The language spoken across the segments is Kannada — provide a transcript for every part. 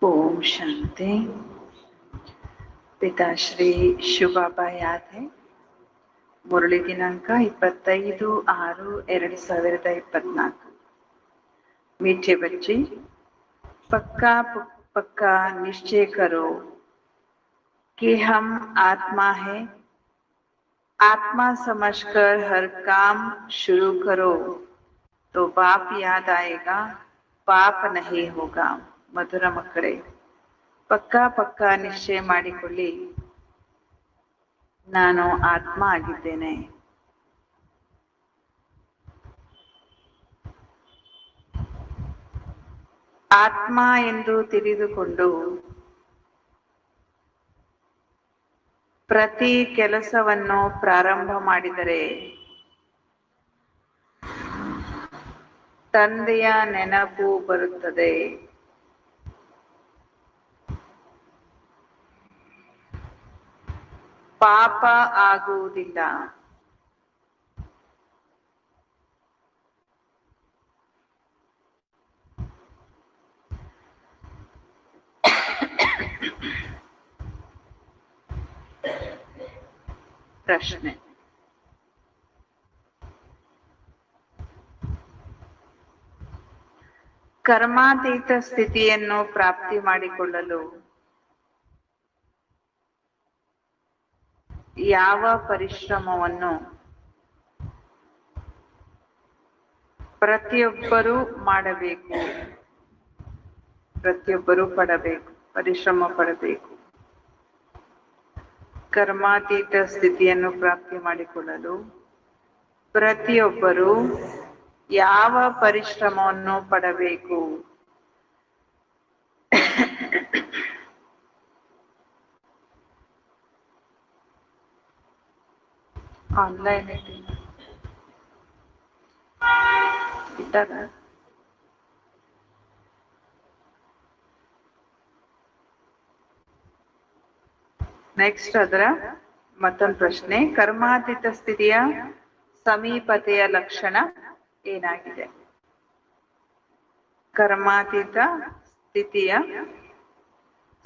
ओम शांति। पिताश्री शिवबाबा याद है। मुरली दिनांक 25/6/2024। मीठे बच्चे, पक्का पक्का निश्चय करो कि हम आत्मा है। आत्मा समझकर हर काम शुरू करो तो बाप याद आएगा, पाप नहीं होगा। ಮಧುರ ಮಕ್ಕಳೇ, ಪಕ್ಕಾ ಪಕ್ಕಾ ನಿಶ್ಚಯ ಮಾಡಿಕೊಳ್ಳಿ, ನಾನು ಆತ್ಮ ಆಗಿದ್ದೇನೆ. ಆತ್ಮ ಎಂದು ತಿಳಿದುಕೊಂಡು ಪ್ರತಿ ಕೆಲಸವನ್ನು ಪ್ರಾರಂಭ ಮಾಡಿದರೆ ತಂದೆಯ ನೆನಪು ಬರುತ್ತದೆ. ಪಾಪ ಆಗುವುದಿಲ್ಲ. ಪ್ರಶ್ನೆ: ಕರ್ಮಾತೀತ ಸ್ಥಿತಿಯನ್ನು ಪ್ರಾಪ್ತಿ ಮಾಡಿಕೊಳ್ಳಲು ಯಾವ ಪರಿಶ್ರಮವನ್ನು ಪ್ರತಿಯೊಬ್ಬರೂ ಮಾಡಬೇಕು? ಪ್ರತಿಯೊಬ್ಬರೂ ಪರಿಶ್ರಮ ಪಡಬೇಕು. ಕರ್ಮಾತೀತ ಸ್ಥಿತಿಯನ್ನು ಪ್ರಾಪ್ತಿ ಮಾಡಿಕೊಳ್ಳಲು ಪ್ರತಿಯೊಬ್ಬರೂ ಯಾವ ಪರಿಶ್ರಮವನ್ನು ಪಡಬೇಕು? ಆನ್ಲೈನ್ ಇಟ್ಟಾಗ ನೆಕ್ಸ್ಟ್ ಅದರ ಮತ್ತೊಂದು ಪ್ರಶ್ನೆ: ಕರ್ಮಾತೀತ ಸ್ಥಿತಿಯ ಸಮೀಪತೆಯ ಲಕ್ಷಣ ಏನಾಗಿದೆ? ಕರ್ಮಾತೀತ ಸ್ಥಿತಿಯ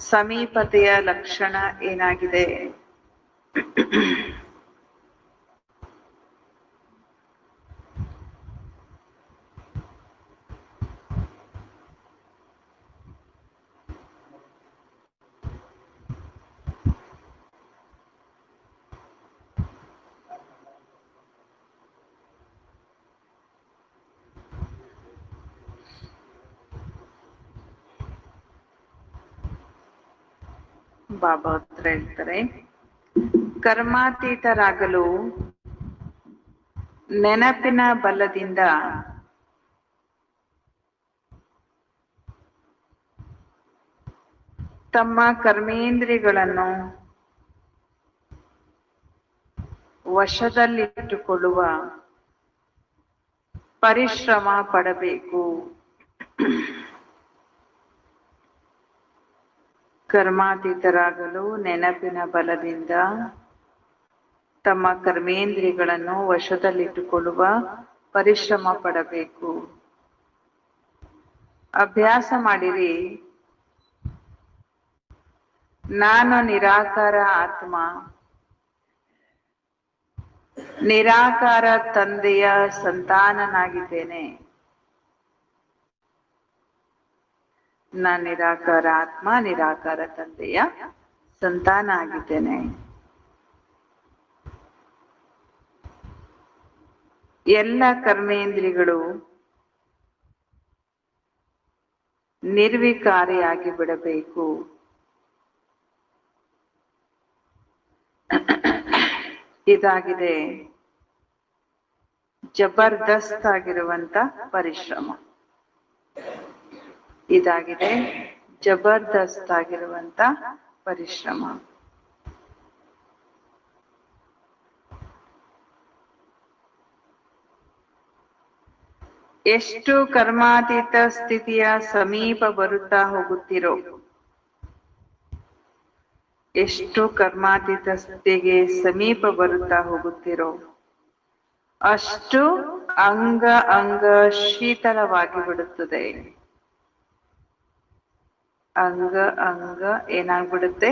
ಸಮೀಪತೆಯ ಲಕ್ಷಣ ಏನಾಗಿದೆ? ಬಾಬಾ ಉತ್ತರ ಹೇಳ್ತಾರೆ, ಕರ್ಮಾತೀತರಾಗಲು ನೆನಪಿನ ಬಲದಿಂದ ತಮ್ಮ ಕರ್ಮೇಂದ್ರಿಯಗಳನ್ನು ವಶದಲ್ಲಿಟ್ಟುಕೊಳ್ಳುವ ಪರಿಶ್ರಮ ಪಡಬೇಕು. ಕರ್ಮಾತೀತರಾಗಲು ನೆನಪಿನ ಬಲದಿಂದ ತಮ್ಮ ಕರ್ಮೇಂದ್ರಿಯಗಳನ್ನು ವಶದಲ್ಲಿಟ್ಟುಕೊಳ್ಳುವ ಪರಿಶ್ರಮ ಪಡಬೇಕು. ಅಭ್ಯಾಸ ಮಾಡಿರಿ, ನಾನು ನಿರಾಕಾರ ಆತ್ಮ, ನಿರಾಕಾರ ತಂದೆಯ ಸಂತಾನನಾಗಿದ್ದೇನೆ. ನಾನು ನಿರಾಕಾರ ಆತ್ಮ, ನಿರಾಕಾರ ತಂದೆಯ ಸಂತಾನ ಆಗಿದ್ದೇನೆ. ಎಲ್ಲ ಕರ್ಮೇಂದ್ರಿಯಗಳು ನಿರ್ವಿಕಾರಿಯಾಗಿ ಬಿಡಬೇಕು. ಇದಾಗಿದೆ ಜಬರ್ದಸ್ತ್ ಆಗಿರುವಂತ ಪರಿಶ್ರಮ. ಇದಾಗಿದೆ ಜಬರ್ದಸ್ತ್ ಆಗಿರುವಂತ ಪರಿಶ್ರಮ. ಎಷ್ಟು ಕರ್ಮಾತೀತ ಸ್ಥಿತಿಯ ಸಮೀಪ ಬರುತ್ತಾ ಹೋಗುತ್ತೀರೋ, ಎಷ್ಟು ಕರ್ಮಾತೀತ ಸ್ಥಿತಿಗೆ ಸಮೀಪ ಬರುತ್ತಾ ಹೋಗುತ್ತೀರೋ ಅಷ್ಟು ಅಂಗ ಅಂಗ ಶೀತಲವಾಗಿ ಬಿಡುತ್ತದೆ. ಅಂಗ ಅಂಗ ಏನಾಗ್ಬಿಡುತ್ತೆ,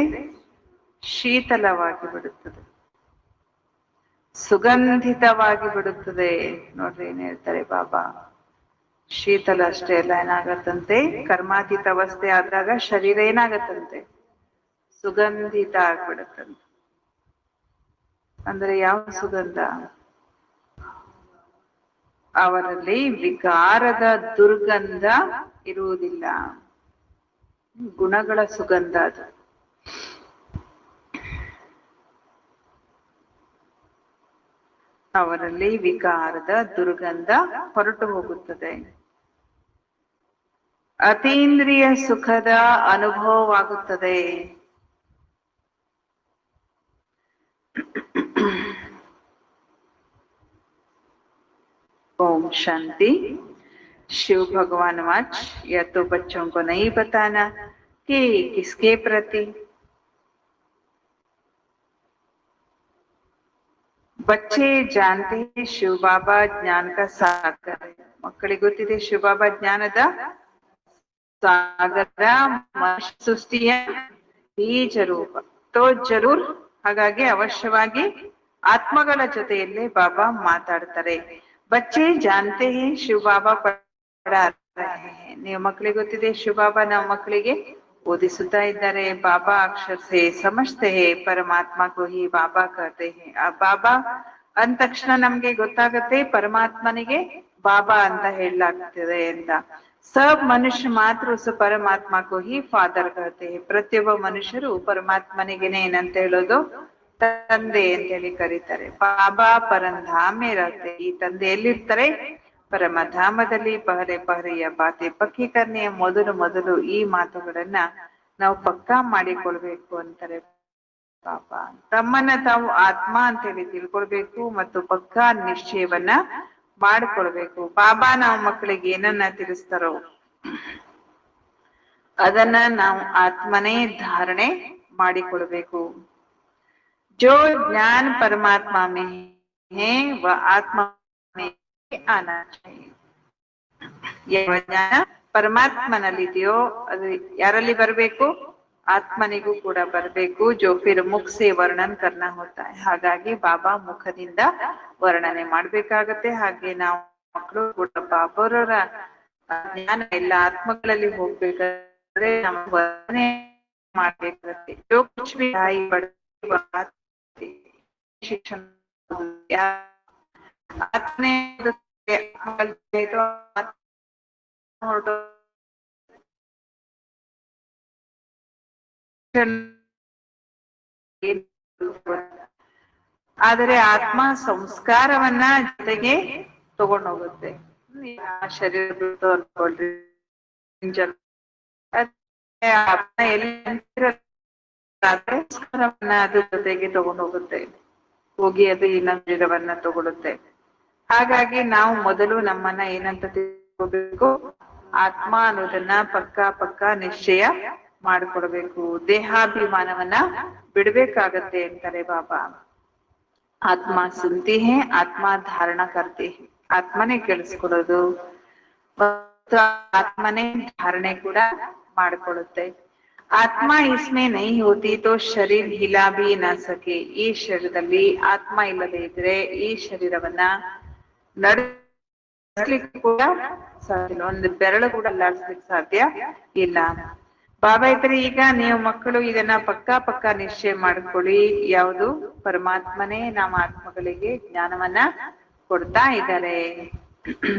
ಶೀತಲವಾಗಿ ಬಿಡುತ್ತದೆ, ಸುಗಂಧಿತವಾಗಿ ಬಿಡುತ್ತದೆ. ನೋಡ್ರಿ ಏನ್ ಹೇಳ್ತಾರೆ ಬಾಬಾ, ಶೀತಲ ಅಷ್ಟೇ ಎಲ್ಲ ಏನಾಗತ್ತಂತೆ, ಕರ್ಮಾತೀತ ಅವಸ್ಥೆ ಆದಾಗ ಶರೀರ ಏನಾಗತ್ತಂತೆ, ಸುಗಂಧಿತ ಆಗ್ಬಿಡುತ್ತಂತೆ. ಅಂದ್ರೆ ಯಾವ ಸುಗಂಧ? ಅವರಲ್ಲಿ ವಿಕಾರದ ದುರ್ಗಂಧ ಇರುವುದಿಲ್ಲ, ಗುಣಗಳ ಸುಗಂಧ ಅದು. ಅವರಲ್ಲಿ ವಿಕಾರದ ದುರ್ಗಂಧ ಹೊರಟು ಹೋಗುತ್ತದೆ. ಅತೀಂದ್ರಿಯ ಸುಖದ ಅನುಭವವಾಗುತ್ತದೆ. ओम शांति। शिव भगवान आज या तो बच्चों को नहीं बताना कि किसके प्रति, बच्चे जानते हैं शिव बाबा ज्ञान का सागर है. ಮಕ್ಕಳಿಗೆ ಗೊತ್ತಿದೆ ಶಿವ ಬಾಬಾ ಜ್ಞಾನದ ಸಾಗರ, ಸೃಷ್ಟಿಯ ಬೀಜ ರೂಪ. ತೋ ಜರೂರ್, ಹಾಗಾಗಿ ಅವಶ್ಯವಾಗಿ ಆತ್ಮಗಳ ಜೊತೆಯಲ್ಲೇ ಬಾಬಾ ಮಾತಾಡ್ತಾರೆ. ಬಚ್ಚೆ ಜಾನ್ತೆ ಹೇ ಶಿವ ಬಾಬಾ ಪಢಾ ರಹೆ ಹೈ. ನೀವು ಮಕ್ಕಳಿಗೆ ಗೊತ್ತಿದೆ ಶಿವ ಬಾಬಾ ನಾವು ಮಕ್ಕಳಿಗೆ ಓದಿಸುತ್ತಾ ಇದ್ದಾರೆ. ಬಾಬಾ ಅಕ್ಷರ ಸೇ ಸಮಜ್ತೆ ಹೇ ಪರಮಾತ್ಮ ಕೋ ಹಿ ಬಾಬಾ ಕಹತೆ ಹೇ. ಆ ಬಾಬಾ ಅಂದ ತಕ್ಷಣ ನಮ್ಗೆ ಗೊತ್ತಾಗತ್ತೆ ಪರಮಾತ್ಮನಿಗೆ ಬಾಬಾ ಅಂತ ಹೇಳಲಾಗ್ತದೆ ಅಂತ. ಸಬ್ ಮನುಷ್ಯ ಮಾತ್ರ ಉಸ ಪರಮಾತ್ಮ ಕೋ ಹಿ ಫಾದರ್ ಕಹತೆ ಹೇ. ಪ್ರತಿಯೊಬ್ಬ ಮನುಷ್ಯರು ಪರಮಾತ್ಮನಿಗೆನೆ ಏನಂತ ಹೇಳೋದು, ತಂದೆ ಅಂತ ಹೇಳಿ ಕರೀತಾರೆ. ಬಾಬಾ ಪರಂಧಾಮೆ ಇರತ್ತೆ. ಈ ತಂದೆ ಎಲ್ಲಿರ್ತಾರೆ? ಪರಮಧಾಮದಲ್ಲಿ. ಪಹರೆ ಪಹರೆಯ ಬಾತೆ ಪಕ್ಕಿ ಕರ್ನೆಯ ಮೊದಲು ಈ ಮಾತುಗಳನ್ನ ನಾವು ಪಕ್ಕಾ ಮಾಡಿಕೊಳ್ಬೇಕು ಅಂತಾರೆ ಬಾಬಾ. ತಮ್ಮನ್ನ ತಾವು ಆತ್ಮ ಅಂತ ಹೇಳಿ ತಿಳ್ಕೊಳ್ಬೇಕು ಮತ್ತು ಪಕ್ಕಾ ನಿಶ್ಚಯವನ್ನ ಮಾಡ್ಕೊಳ್ಬೇಕು. ಬಾಬಾ ನಾವು ಮಕ್ಕಳಿಗೆ ಏನನ್ನ ತಿಳಿಸ್ತಾರೋ ಅದನ್ನ ನಾವು ಆತ್ಮನೇ ಧಾರಣೆ ಮಾಡಿಕೊಳ್ಬೇಕು. जो ज्ञान परमात्मा में है वह आत्मा में आना चाहिए. ಯಾವ ಜ್ಞಾನ ಪರಮಾತ್ಮನಲ್ಲಿದೆಯೋ ಅದು ಯಾರಲ್ಲಿ ಬರಬೇಕು? ಆತ್ಮನಿಗೂ ಕೂಡ ಬರಬೇಕು. ಜೋ ಫಿರ್ ಮುಖ ಸೆ ವರ್ಣನ್ ಕರ್ನಾ ಹೋತಾ ಹೈ. ಹಾಗಾಗಿ ಬಾಬಾ ಮುಖದಿಂದ ವರ್ಣನೆ ಮಾಡ್ಬೇಕಾಗತ್ತೆ. ಹಾಗೆ ನಾವು ಮಕ್ಕಳು ಕೂಡ ಬಾಬರವರ ಜ್ಞಾನ ಎಲ್ಲ ಆತ್ಮಗಳಲ್ಲಿ ಹೋಗ್ಬೇಕಾದ್ರೆ ನಾವು ವರ್ಣನೆ ಮಾಡ್ಬೇಕಾಗತ್ತೆ. ಜೋ ಕುಚ್ ಭಿ ಆಯಿ ಬಡ ಶಿಕ್ಷಣ ಆತ್ಮನೇ ಆದರೆ ಆತ್ಮ ಸಂಸ್ಕಾರವನ್ನ ಜೊತೆಗೆ ತಗೊಂಡೋಗುತ್ತೆ. ಶರೀರ ಬಿಟ್ಟು ಅನ್ಕೊಳ್ರಿ, ಸಂಸ್ಕಾರವನ್ನ ಅದ್ರ ಜೊತೆಗೆ ತಗೊಂಡೋಗುತ್ತೆ, ಹೋಗಿ ಅದು ಇನ್ನೊಂದು ಶರೀರವನ್ನ ತಗೊಳುತ್ತೆ. ಹಾಗಾಗಿ ನಾವು ಮೊದಲು ನಮ್ಮನ್ನ ಏನಂತ ತಿಳ್ಕೋಬೇಕು? ಆತ್ಮ ಅನ್ನೋದನ್ನ ಪಕ್ಕಾ ನಿಶ್ಚಯ ಮಾಡ್ಕೊಡ್ಬೇಕು. ದೇಹಾಭಿಮಾನವನ್ನ ಬಿಡ್ಬೇಕಾಗತ್ತೆ ಅಂತಾರೆ ಬಾಬಾ. ಆತ್ಮ ಸುನ್ತಿ ಹೇ, ಆತ್ಮ ಧಾರಣ ಕರ್ತಿ ಹೇ. ಆತ್ಮನೇ ಕೇಳಿಸ್ಕೊಡೋದು ಮತ್ತು ಆತ್ಮನೇ ಧಾರಣೆ ಕೂಡ ಮಾಡ್ಕೊಡುತ್ತೆ. ಆತ್ಮ ಇಸ್ಮೆ ನಹೀ ಹೋತಿ ತೋ ಶರೀರ ಹಿಲಾ ಭಿ ನ ಸಕೆ. ಈ ಶರೀರದಲ್ಲಿ ಆತ್ಮ ಇಲ್ಲದೆ ಇದ್ರೆ ಈ ಶರೀರವನ್ನ ನಡೆಸಲಿಕ್ಕೆ ಕೂಡ ಸಾಧ್ಯ, ಒಂದು ಬೆರಳು ಕೂಡ ಅಲ್ಲಾಡಿಸ್ಲಿಕ್ಕೆ ಸಾಧ್ಯ ಇಲ್ಲ. ಬಾಬಾ ಇದ್ರೆ ಈಗ ನೀವು ಮಕ್ಕಳು ಇದನ್ನ ಪಕ್ಕಾ ನಿಶ್ಚಯ ಮಾಡ್ಕೊಳ್ಳಿ. ಯಾವುದು? ಪರಮಾತ್ಮನೇ ನಮ್ಮ ಆತ್ಮಗಳಿಗೆ ಜ್ಞಾನವನ್ನ ಕೊಡ್ತಾ ಇದ್ದಾರೆ.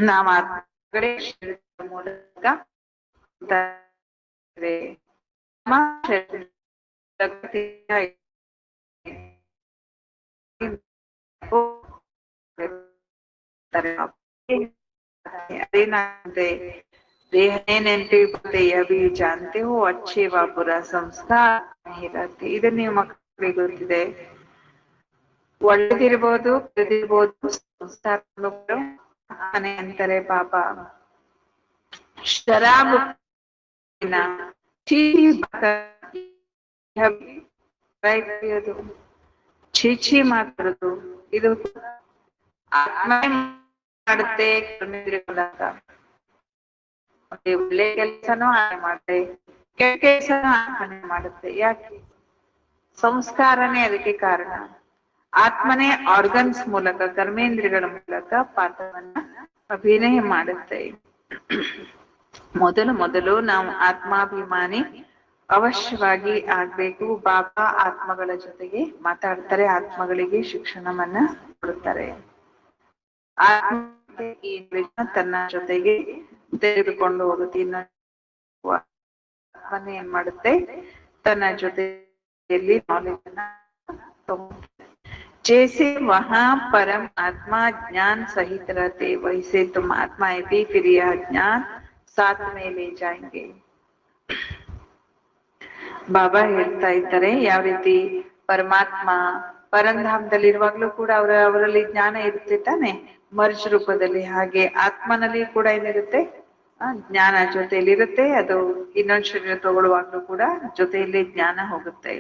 ನಮ್ಮ ಆತ್ಮಗಳೇ ಶರೀರದ ಮೂಲಕ ದೇಹನೇ ನೆನಪಿ ಅಭಿ ಜಾನ್ತೆ ಹೋ ಅಚ್ಚೆ ವಾ ಬುರಾ ಸಂಸ್ಕಾರ ಇರತ್ತೆ. ಇದು ನೀವು ಮಕ್ಕಳಿಗೆ ಗೊತ್ತಿದೆ. ಒಳ್ಳೆದಿರ್ಬೋದು ಕೆಳದಿರ್ಬೋದು ಸಂಸ್ಕಾರಗಳು ಅಂತಾರೆ ಬಾಬಾ. ಶರಾಬ್ ಚೀಚಿ ಮಾತಾಡೋದು ಇದು ಆತ್ಮ ಮಾಡುತ್ತೆ. ಒಳ್ಳೆ ಕೆಲಸನೂ ಹಾಗೆ ಮಾಡುತ್ತೆ, ಕೆಟ್ಟ ಕೆಲಸನ ಆತ್ಮನೆ ಮಾಡುತ್ತೆ. ಯಾಕೆ? ಸಂಸ್ಕಾರನೇ ಅದಕ್ಕೆ ಕಾರಣ. ಆತ್ಮನೇ ಆರ್ಗನ್ಸ್ ಮೂಲಕ, ಕರ್ಮೇಂದ್ರಿಯಗಳ ಮೂಲಕ ಪಾತ್ರವನ್ನ ಅಭಿನಯ ಮಾಡುತ್ತೆ. ಮೊದಲು ಮೊದಲು ನಾವು ಆತ್ಮಾಭಿಮಾನಿ ಅವಶ್ಯವಾಗಿ ಆಗ್ಬೇಕು. ಬಾಬಾ ಆತ್ಮಗಳ ಜೊತೆಗೆ ಮಾತಾಡ್ತಾರೆ, ಆತ್ಮಗಳಿಗೆ ಶಿಕ್ಷಣವನ್ನ ಕೊಡ್ತಾರೆ. ಆತ್ಮ ಈ ತನ್ನ ಜೊತೆಗೆ ತೆಗೆದುಕೊಂಡು ಹೋಗುತ್ತೆ. ಆತ್ಮನೇ ಏನ್ ಮಾಡುತ್ತೆ, ತನ್ನ ಜೊತೆಯಲ್ಲಿ ನಾಲೆಜ್ ಅನ್ನ ತಗೊಂಡು, जैसे वहां परम आत्मा ज्ञान सहित रहते वैसे तुम आत्माएं भी फिर यह ज्ञान साथ में ले जाएंगे. ಬಾಬಾ ಹೇಳ್ತಾ ಇದ್ದಾರೆ, ಯಾವ ರೀತಿ ಪರಮಾತ್ಮ ಪರಂಧಾಮದಲ್ಲಿರುವಾಗ್ಲೂ ಕೂಡ ಅವರಲ್ಲಿ ಜ್ಞಾನ ಇರುತ್ತೆ ತಾನೆ, ಮರ್ಜ್ ರೂಪದಲ್ಲಿ. ಹಾಗೆ ಆತ್ಮನಲ್ಲಿ ಕೂಡ ಏನಿರುತ್ತೆ, ಜ್ಞಾನ ಜೊತೆಯಲ್ಲಿರುತ್ತೆ. ಅದು ಇನ್ನೊಂದು ಶರೀರ ತಗೊಳ್ಳುವಾಗ್ಲೂ ಕೂಡ ಜೊತೆಯಲ್ಲಿ ಜ್ಞಾನ ಹೋಗುತ್ತೆ.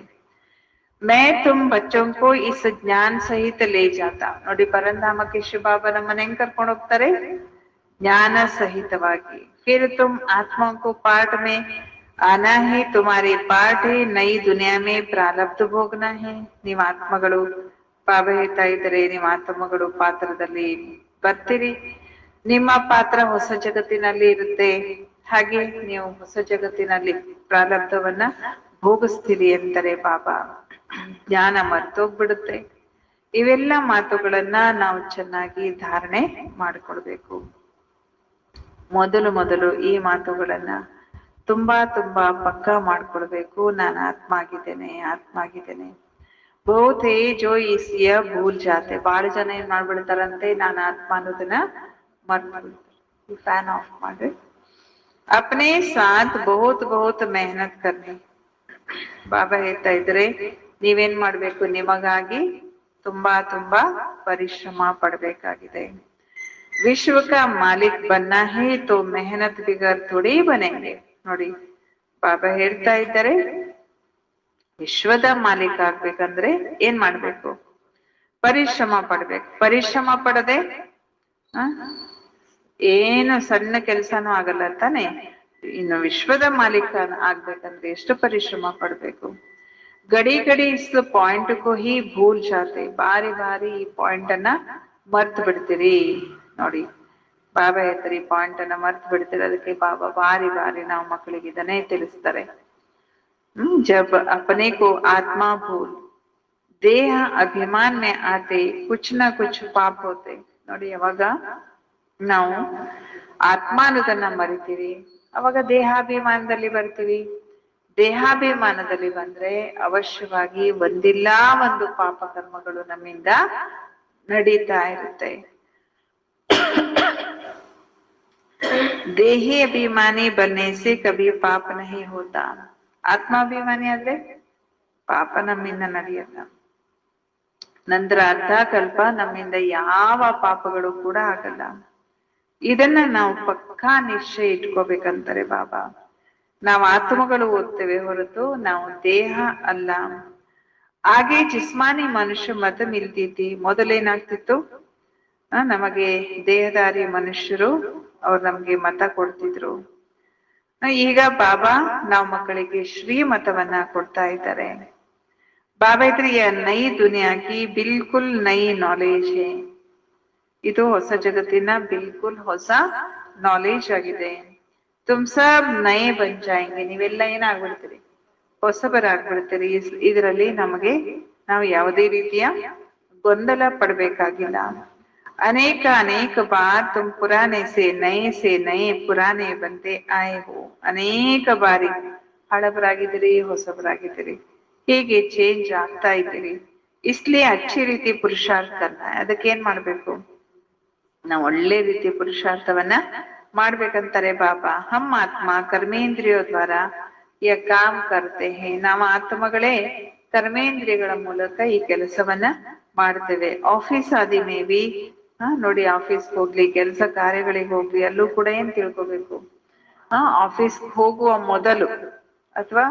मैं तुम बच्चों को इस ज्ञान सहित ले जाता. ನೋಡಿ, ಪರಂಧಾಮಕ್ಕೆ ಶಿವಬಾಬಾ ನಮ್ಮನ್ನ ಹೆಂಗ್ ಕರ್ಕೊಂಡು ಹೋಗ್ತಾರೆ? ಜ್ಞಾನ ಸಹಿತವಾಗಿ. फिर तुम आत्माओं को पाठ में आना है, तुम्हारे पाठ है नई दुनिया में प्रारब्ध भोगना है. ನೀವು ಆತ್ಮಗಳು, ಬಾಬಾ ಹೇಳ್ತಾ ಇದ್ದಾರೆ, ನೀವು ಆತ್ಮಗಳು ಪಾತ್ರದಲ್ಲಿ ಬರ್ತೀರಿ. ನಿಮ್ಮ ಪಾತ್ರ ಹೊಸ ಜಗತ್ತಿನಲ್ಲಿ ಇರುತ್ತೆ. ಹಾಗೆ ನೀವು ಹೊಸ ಜಗತ್ತಿನಲ್ಲಿ ಪ್ರಾರಬ್ಧವನ್ನ ಭೋಗಿಸ್ತೀರಿ ಅಂತಾರೆ ಬಾಬಾ. ಜ್ಞಾನ ಮರ್ತೋಗ್ಬಿಡುತ್ತೆ. ಇವೆಲ್ಲ ಮಾತುಗಳನ್ನ ನಾವು ಚೆನ್ನಾಗಿ ಧಾರಣೆ ಮಾಡಿಕೊಳ್ಬೇಕು. ಮೊದಲು ಮೊದಲು ಈ ಮಾತುಗಳನ್ನ ತುಂಬಾ ತುಂಬಾ ಪಕ್ಕಾ ಮಾಡ್ಕೊಳ್ಬೇಕು. ನಾನು ಆತ್ಮ ಆಗಿದ್ದೇನೆ, ಆತ್ಮ ಆಗಿದ್ದೇನೆ. ಬಹುತ್ ಹೇ ಜೋ ಇಸಿಯ ಭೂಲ್ ಜಾತೆ. ಬಹಳ ಜನ ಏನ್ ಮಾಡ್ಬಿಡ್ತಾರಂತೆ, ನಾನು ಆತ್ಮ ಅನ್ನೋದನ್ನ ಮರ್ತು. ಫ್ಯಾನ್ ಆಫ್ ಮಾಡ್ರಿ. ಅಪ್ನೆ ಸಾಥ್ ಬಹುತ್ ಬಹುತ್ ಮೆಹನತ್ ಕರ್ನಿ. ಬಾಬಾ ಹೇಳ್ತಾ ಇದ್ರೆ, ನೀವೇನ್ ಮಾಡ್ಬೇಕು, ನಿಮಗಾಗಿ ತುಂಬಾ ತುಂಬಾ ಪರಿಶ್ರಮ ಪಡ್ಬೇಕಾಗಿದೆ. ವಿಶ್ವ ಕಾ ಮಾಲಿಕ್ ಬನ್ನ ಹೇ ತೋ ಮೆಹನತ್ ಬಿಗರ್ ಥೋಡಿ ಬನೆಂಗೆ. ನೋಡಿ, ಬಾಬಾ ಹೇಳ್ತಾ ಇದ್ದಾರೆ, ವಿಶ್ವದ ಮಾಲೀಕ ಆಗ್ಬೇಕಂದ್ರೆ ಏನ್ ಮಾಡ್ಬೇಕು? ಪರಿಶ್ರಮ ಪಡ್ಬೇಕು. ಪರಿಶ್ರಮ ಪಡದೆ ಏನು ಸಣ್ಣ ಕೆಲ್ಸನೂ ಆಗಲ್ಲ ತಾನೆ. ಇನ್ನು ವಿಶ್ವದ ಮಾಲೀಕ ಆಗ್ಬೇಕಂದ್ರೆ ಎಷ್ಟು ಪರಿಶ್ರಮ ಪಡ್ಬೇಕು. ಗಡಿ ಗಡಿ ಇಸ್ ಪಾಯಿಂಟ್ ಕೋ ಹಿ ಭೂಲ್ ಜಾತೆ. ಬಾರಿ ಬಾರಿ ಈ ಪಾಯಿಂಟ್ ಅನ್ನ ಮರ್ತ್ ಬಿಡ್ತೀರಿ. ನೋಡಿ, ಬಾಬಾ ಹೇಳ್ತಾರೆ, ಈ ಪಾಯಿಂಟ್ ಅನ್ನ ಮರ್ತ್ ಬಿಡ್ತೀರಿ. ಅದಕ್ಕೆ ಬಾಬಾ ಬಾರಿ ಬಾರಿ ನಾವು ಮಕ್ಕಳಿಗೆ ಇದನ್ನೇ ತಿಳಿಸ್ತಾರೆ. जब अपने को आत्मा भूल देह अभिमान में आते कुछ ना कुछ पाप होते. ನೋಡಿ, ಯಾವಾಗ ನಾವು ಆತ್ಮ ಅನ್ನೋದನ್ನ ಮರಿತೀವಿ, ಅವಾಗ ದೇಹಾಭಿಮಾನದಲ್ಲಿ ಬರ್ತೀವಿ. ದೇಹಾಭಿಮಾನದಲ್ಲಿ ಬಂದ್ರೆ ಅವಶ್ಯವಾಗಿ ಒಂದಿಲ್ಲ ಒಂದು ಪಾಪ ಕರ್ಮಗಳು ನಮ್ಮಿಂದ ನಡೀತಾ ಇರುತ್ತೆ. ದೇಹಿ ಅಭಿಮಾನಿ ಬನ್ನೆ ಸೆ ಕಭಿ ಪಾಪ ನಹಿ ಹೋತಾ. ಆತ್ಮಾಭಿಮಾನಿ ಆದ್ರೆ ಪಾಪ ನಮ್ಮಿಂದ ನಡೆಯಲ್ಲ. ನಂತರ ಅರ್ಧ ಕಲ್ಪ ನಮ್ಮಿಂದ ಯಾವ ಪಾಪಗಳು ಕೂಡ ಆಗಲ್ಲ. ಇದನ್ನ ನಾವು ಪಕ್ಕಾ ನಿಶ್ಚಯ ಇಟ್ಕೋಬೇಕಂತಾರೆ ಬಾಬಾ. ನಾವು ಆತ್ಮಗಳು ಓದ್ತೇವೆ ಹೊರತು ನಾವು ದೇಹ ಅಲ್ಲ. ಹಾಗೆ ಜಿಸ್ಮಾನಿ ಮನುಷ್ಯ ಮತ ಮಿಲ್ತೀತಿ. ಮೊದಲೇನಾಗ್ತಿತ್ತು, ನಮಗೆ ದೇಹದಾರಿ ಮನುಷ್ಯರು ಅವ್ರು ನಮ್ಗೆ ಮತ ಕೊಡ್ತಿದ್ರು. ಈಗ ಬಾಬಾ ನಾವು ಮಕ್ಕಳಿಗೆ ಶ್ರೀಮತವನ್ನ ಕೊಡ್ತಾ ಇದ್ದಾರೆ. ಬಾಬಾ ಇದ್ರೆ ನೈ ದುನಿಯಾಗಿ ಬಿಲ್ಕುಲ್ ನೈ ನಾಲೆಜ್ ಹೇ. ಇದು ಹೊಸ ಜಗತ್ತಿನ ಬಿಲ್ಕುಲ್ ಹೊಸ ನಾಲೆಜ್ ಆಗಿದೆ. ತುಮ್ ಸಬ್ ನಯೇ ಬನ್ ಜಾಯೆಂಗೆ. ನೀವೆಲ್ಲ ಏನಾಗ್ಬಿಡ್ತೀರಿ, ಹೊಸಬರಾಗ್ಬಿಡ್ತೀರಿ. ಇದರಲ್ಲಿ ನಾವು ಯಾವುದೇ ರೀತಿಯ ಗೊಂದಲ ಪಡ್ಬೇಕಾಗಿಲ್ಲ. ಅನೇಕ ಅನೇಕ ಬಾರ್ ತುಮ್ ಪುರಾನೆ ಸೆ ನಯೇ ಪುರಾನೆ ಬಂತೆ ಆಯೆ ಹೋ. ಅನೇಕ ಬಾರಿ ಹಳಬರಾಗಿದ್ದೀರಿ, ಹೊಸಬರಾಗಿದ್ದೀರಿ, ಹೀಗೆ ಚೇಂಜ್ ಆಗ್ತಾ ಇದ್ದೀರಿ. ಇಸ್ಲಿಯೇ ಅಚ್ಚಿ ರೀತಿ ಪುರುಷಾರ್ಥ ಕರ್ನ. ಅದಕ್ಕೆ ಏನ್ ಮಾಡ್ಬೇಕು, ನಾವು ಒಳ್ಳೆ ರೀತಿ ಪುರುಷಾರ್ಥವನ್ನ ಮಾಡ್ಬೇಕಂತಾರೆ ಬಾಬಾ. ಹಮ್ ಆತ್ಮ ಕರ್ಮೇಂದ್ರಿಯೋ ದ್ವಾರ ಯ ಕಾಮ್ ಕರ್ತೆ ಹೇ. ನಾವು ಆತ್ಮಗಳೇ ಕರ್ಮೇಂದ್ರಿಯಗಳ ಮೂಲಕ ಈ ಕೆಲಸವನ್ನ ಮಾಡ್ತೇವೆ. ಆಫೀಸ್ ಆದಿ ಮೇವಿ ನೋಡಿ, ಆಫೀಸ್ ಹೋಗ್ಲಿ, ಕೆಲಸ ಕಾರ್ಯಗಳಿಗೆ ಹೋಗ್ಲಿ, ಅಲ್ಲೂ ಕೂಡ ಏನ್ ತಿಳ್ಕೊಬೇಕು, ಆಫೀಸ್ ಹೋಗುವ ಮೊದಲು ಅಥವಾ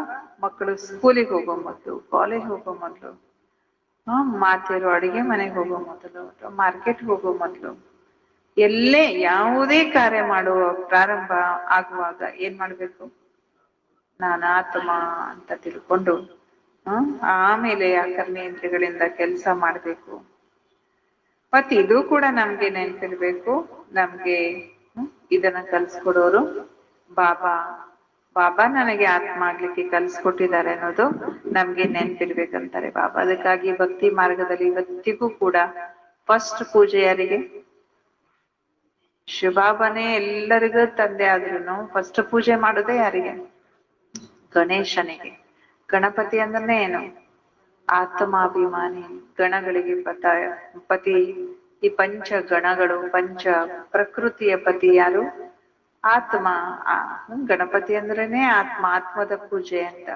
ಮಕ್ಕಳು ಸ್ಕೂಲಿಗೆ ಹೋಗೋ ಮೊದಲು, ಕಾಲೇಜ್ ಹೋಗೋ ಮೊದಲು, ಮಾತೆಯರು ಅಡಿಗೆ ಮನೆಗೆ ಹೋಗೋ ಮೊದಲು ಅಥವಾ ಮಾರ್ಕೆಟ್ ಹೋಗೋ ಮೊದಲು, ಎಲ್ಲೇ ಯಾವುದೇ ಕಾರ್ಯ ಮಾಡುವ ಪ್ರಾರಂಭ ಆಗುವಾಗ ಏನ್ ಮಾಡ್ಬೇಕು, ನಾನಾತ್ಮ ಅಂತ ತಿಳ್ಕೊಂಡು ಆಮೇಲೆ ಆ ಕರ್ಮೇಂದ್ರಿಯಗಳಿಂದ ಕೆಲಸ ಮಾಡ್ಬೇಕು. ಮತ್ ಇದು ಕೂಡ ನಮ್ಗೆ ನೆನ್ಪಿರ್ಬೇಕು, ನಮ್ಗೆ ಇದನ್ನ ಕಲ್ಸ್ಕೊಡೋರು ಬಾಬಾ. ಬಾಬಾ ನನಗೆ ಆತ್ಮ ಆಗ್ಲಿಕ್ಕೆ ಕಲ್ಸ್ಕೊಟ್ಟಿದ್ದಾರೆ ಅನ್ನೋದು ನಮ್ಗೆ ನೆನ್ಪಿರ್ಬೇಕಂತಾರೆ ಬಾಬಾ. ಅದಕ್ಕಾಗಿ ಭಕ್ತಿ ಮಾರ್ಗದಲ್ಲಿ ಇವತ್ತಿಗೂ ಕೂಡ ಫಸ್ಟ್ ಪೂಜೆ ಯಾರಿಗೆ? ಶಿವಬಾಬಾನೇ ಎಲ್ಲರಿಗೂ ತಂದೆ ಆದ್ರೂ ಫಸ್ಟ್ ಪೂಜೆ ಮಾಡೋದೇ ಯಾರಿಗೆ? ಗಣೇಶನಿಗೆ. ಗಣಪತಿ ಅಂದ್ರೆ ಏನು? ಆತ್ಮಾಭಿಮಾನಿ, ಗಣಗಳಿಗೆ ಪತಿ. ಈ ಪಂಚ ಗಣಗಳು, ಪಂಚ ಪ್ರಕೃತಿಯ ಪತಿ ಯಾರು? ಆತ್ಮ. ಗಣಪತಿ ಅಂದ್ರೇನೆ ಆತ್ಮ, ಆತ್ಮದ ಪೂಜೆ ಅಂತ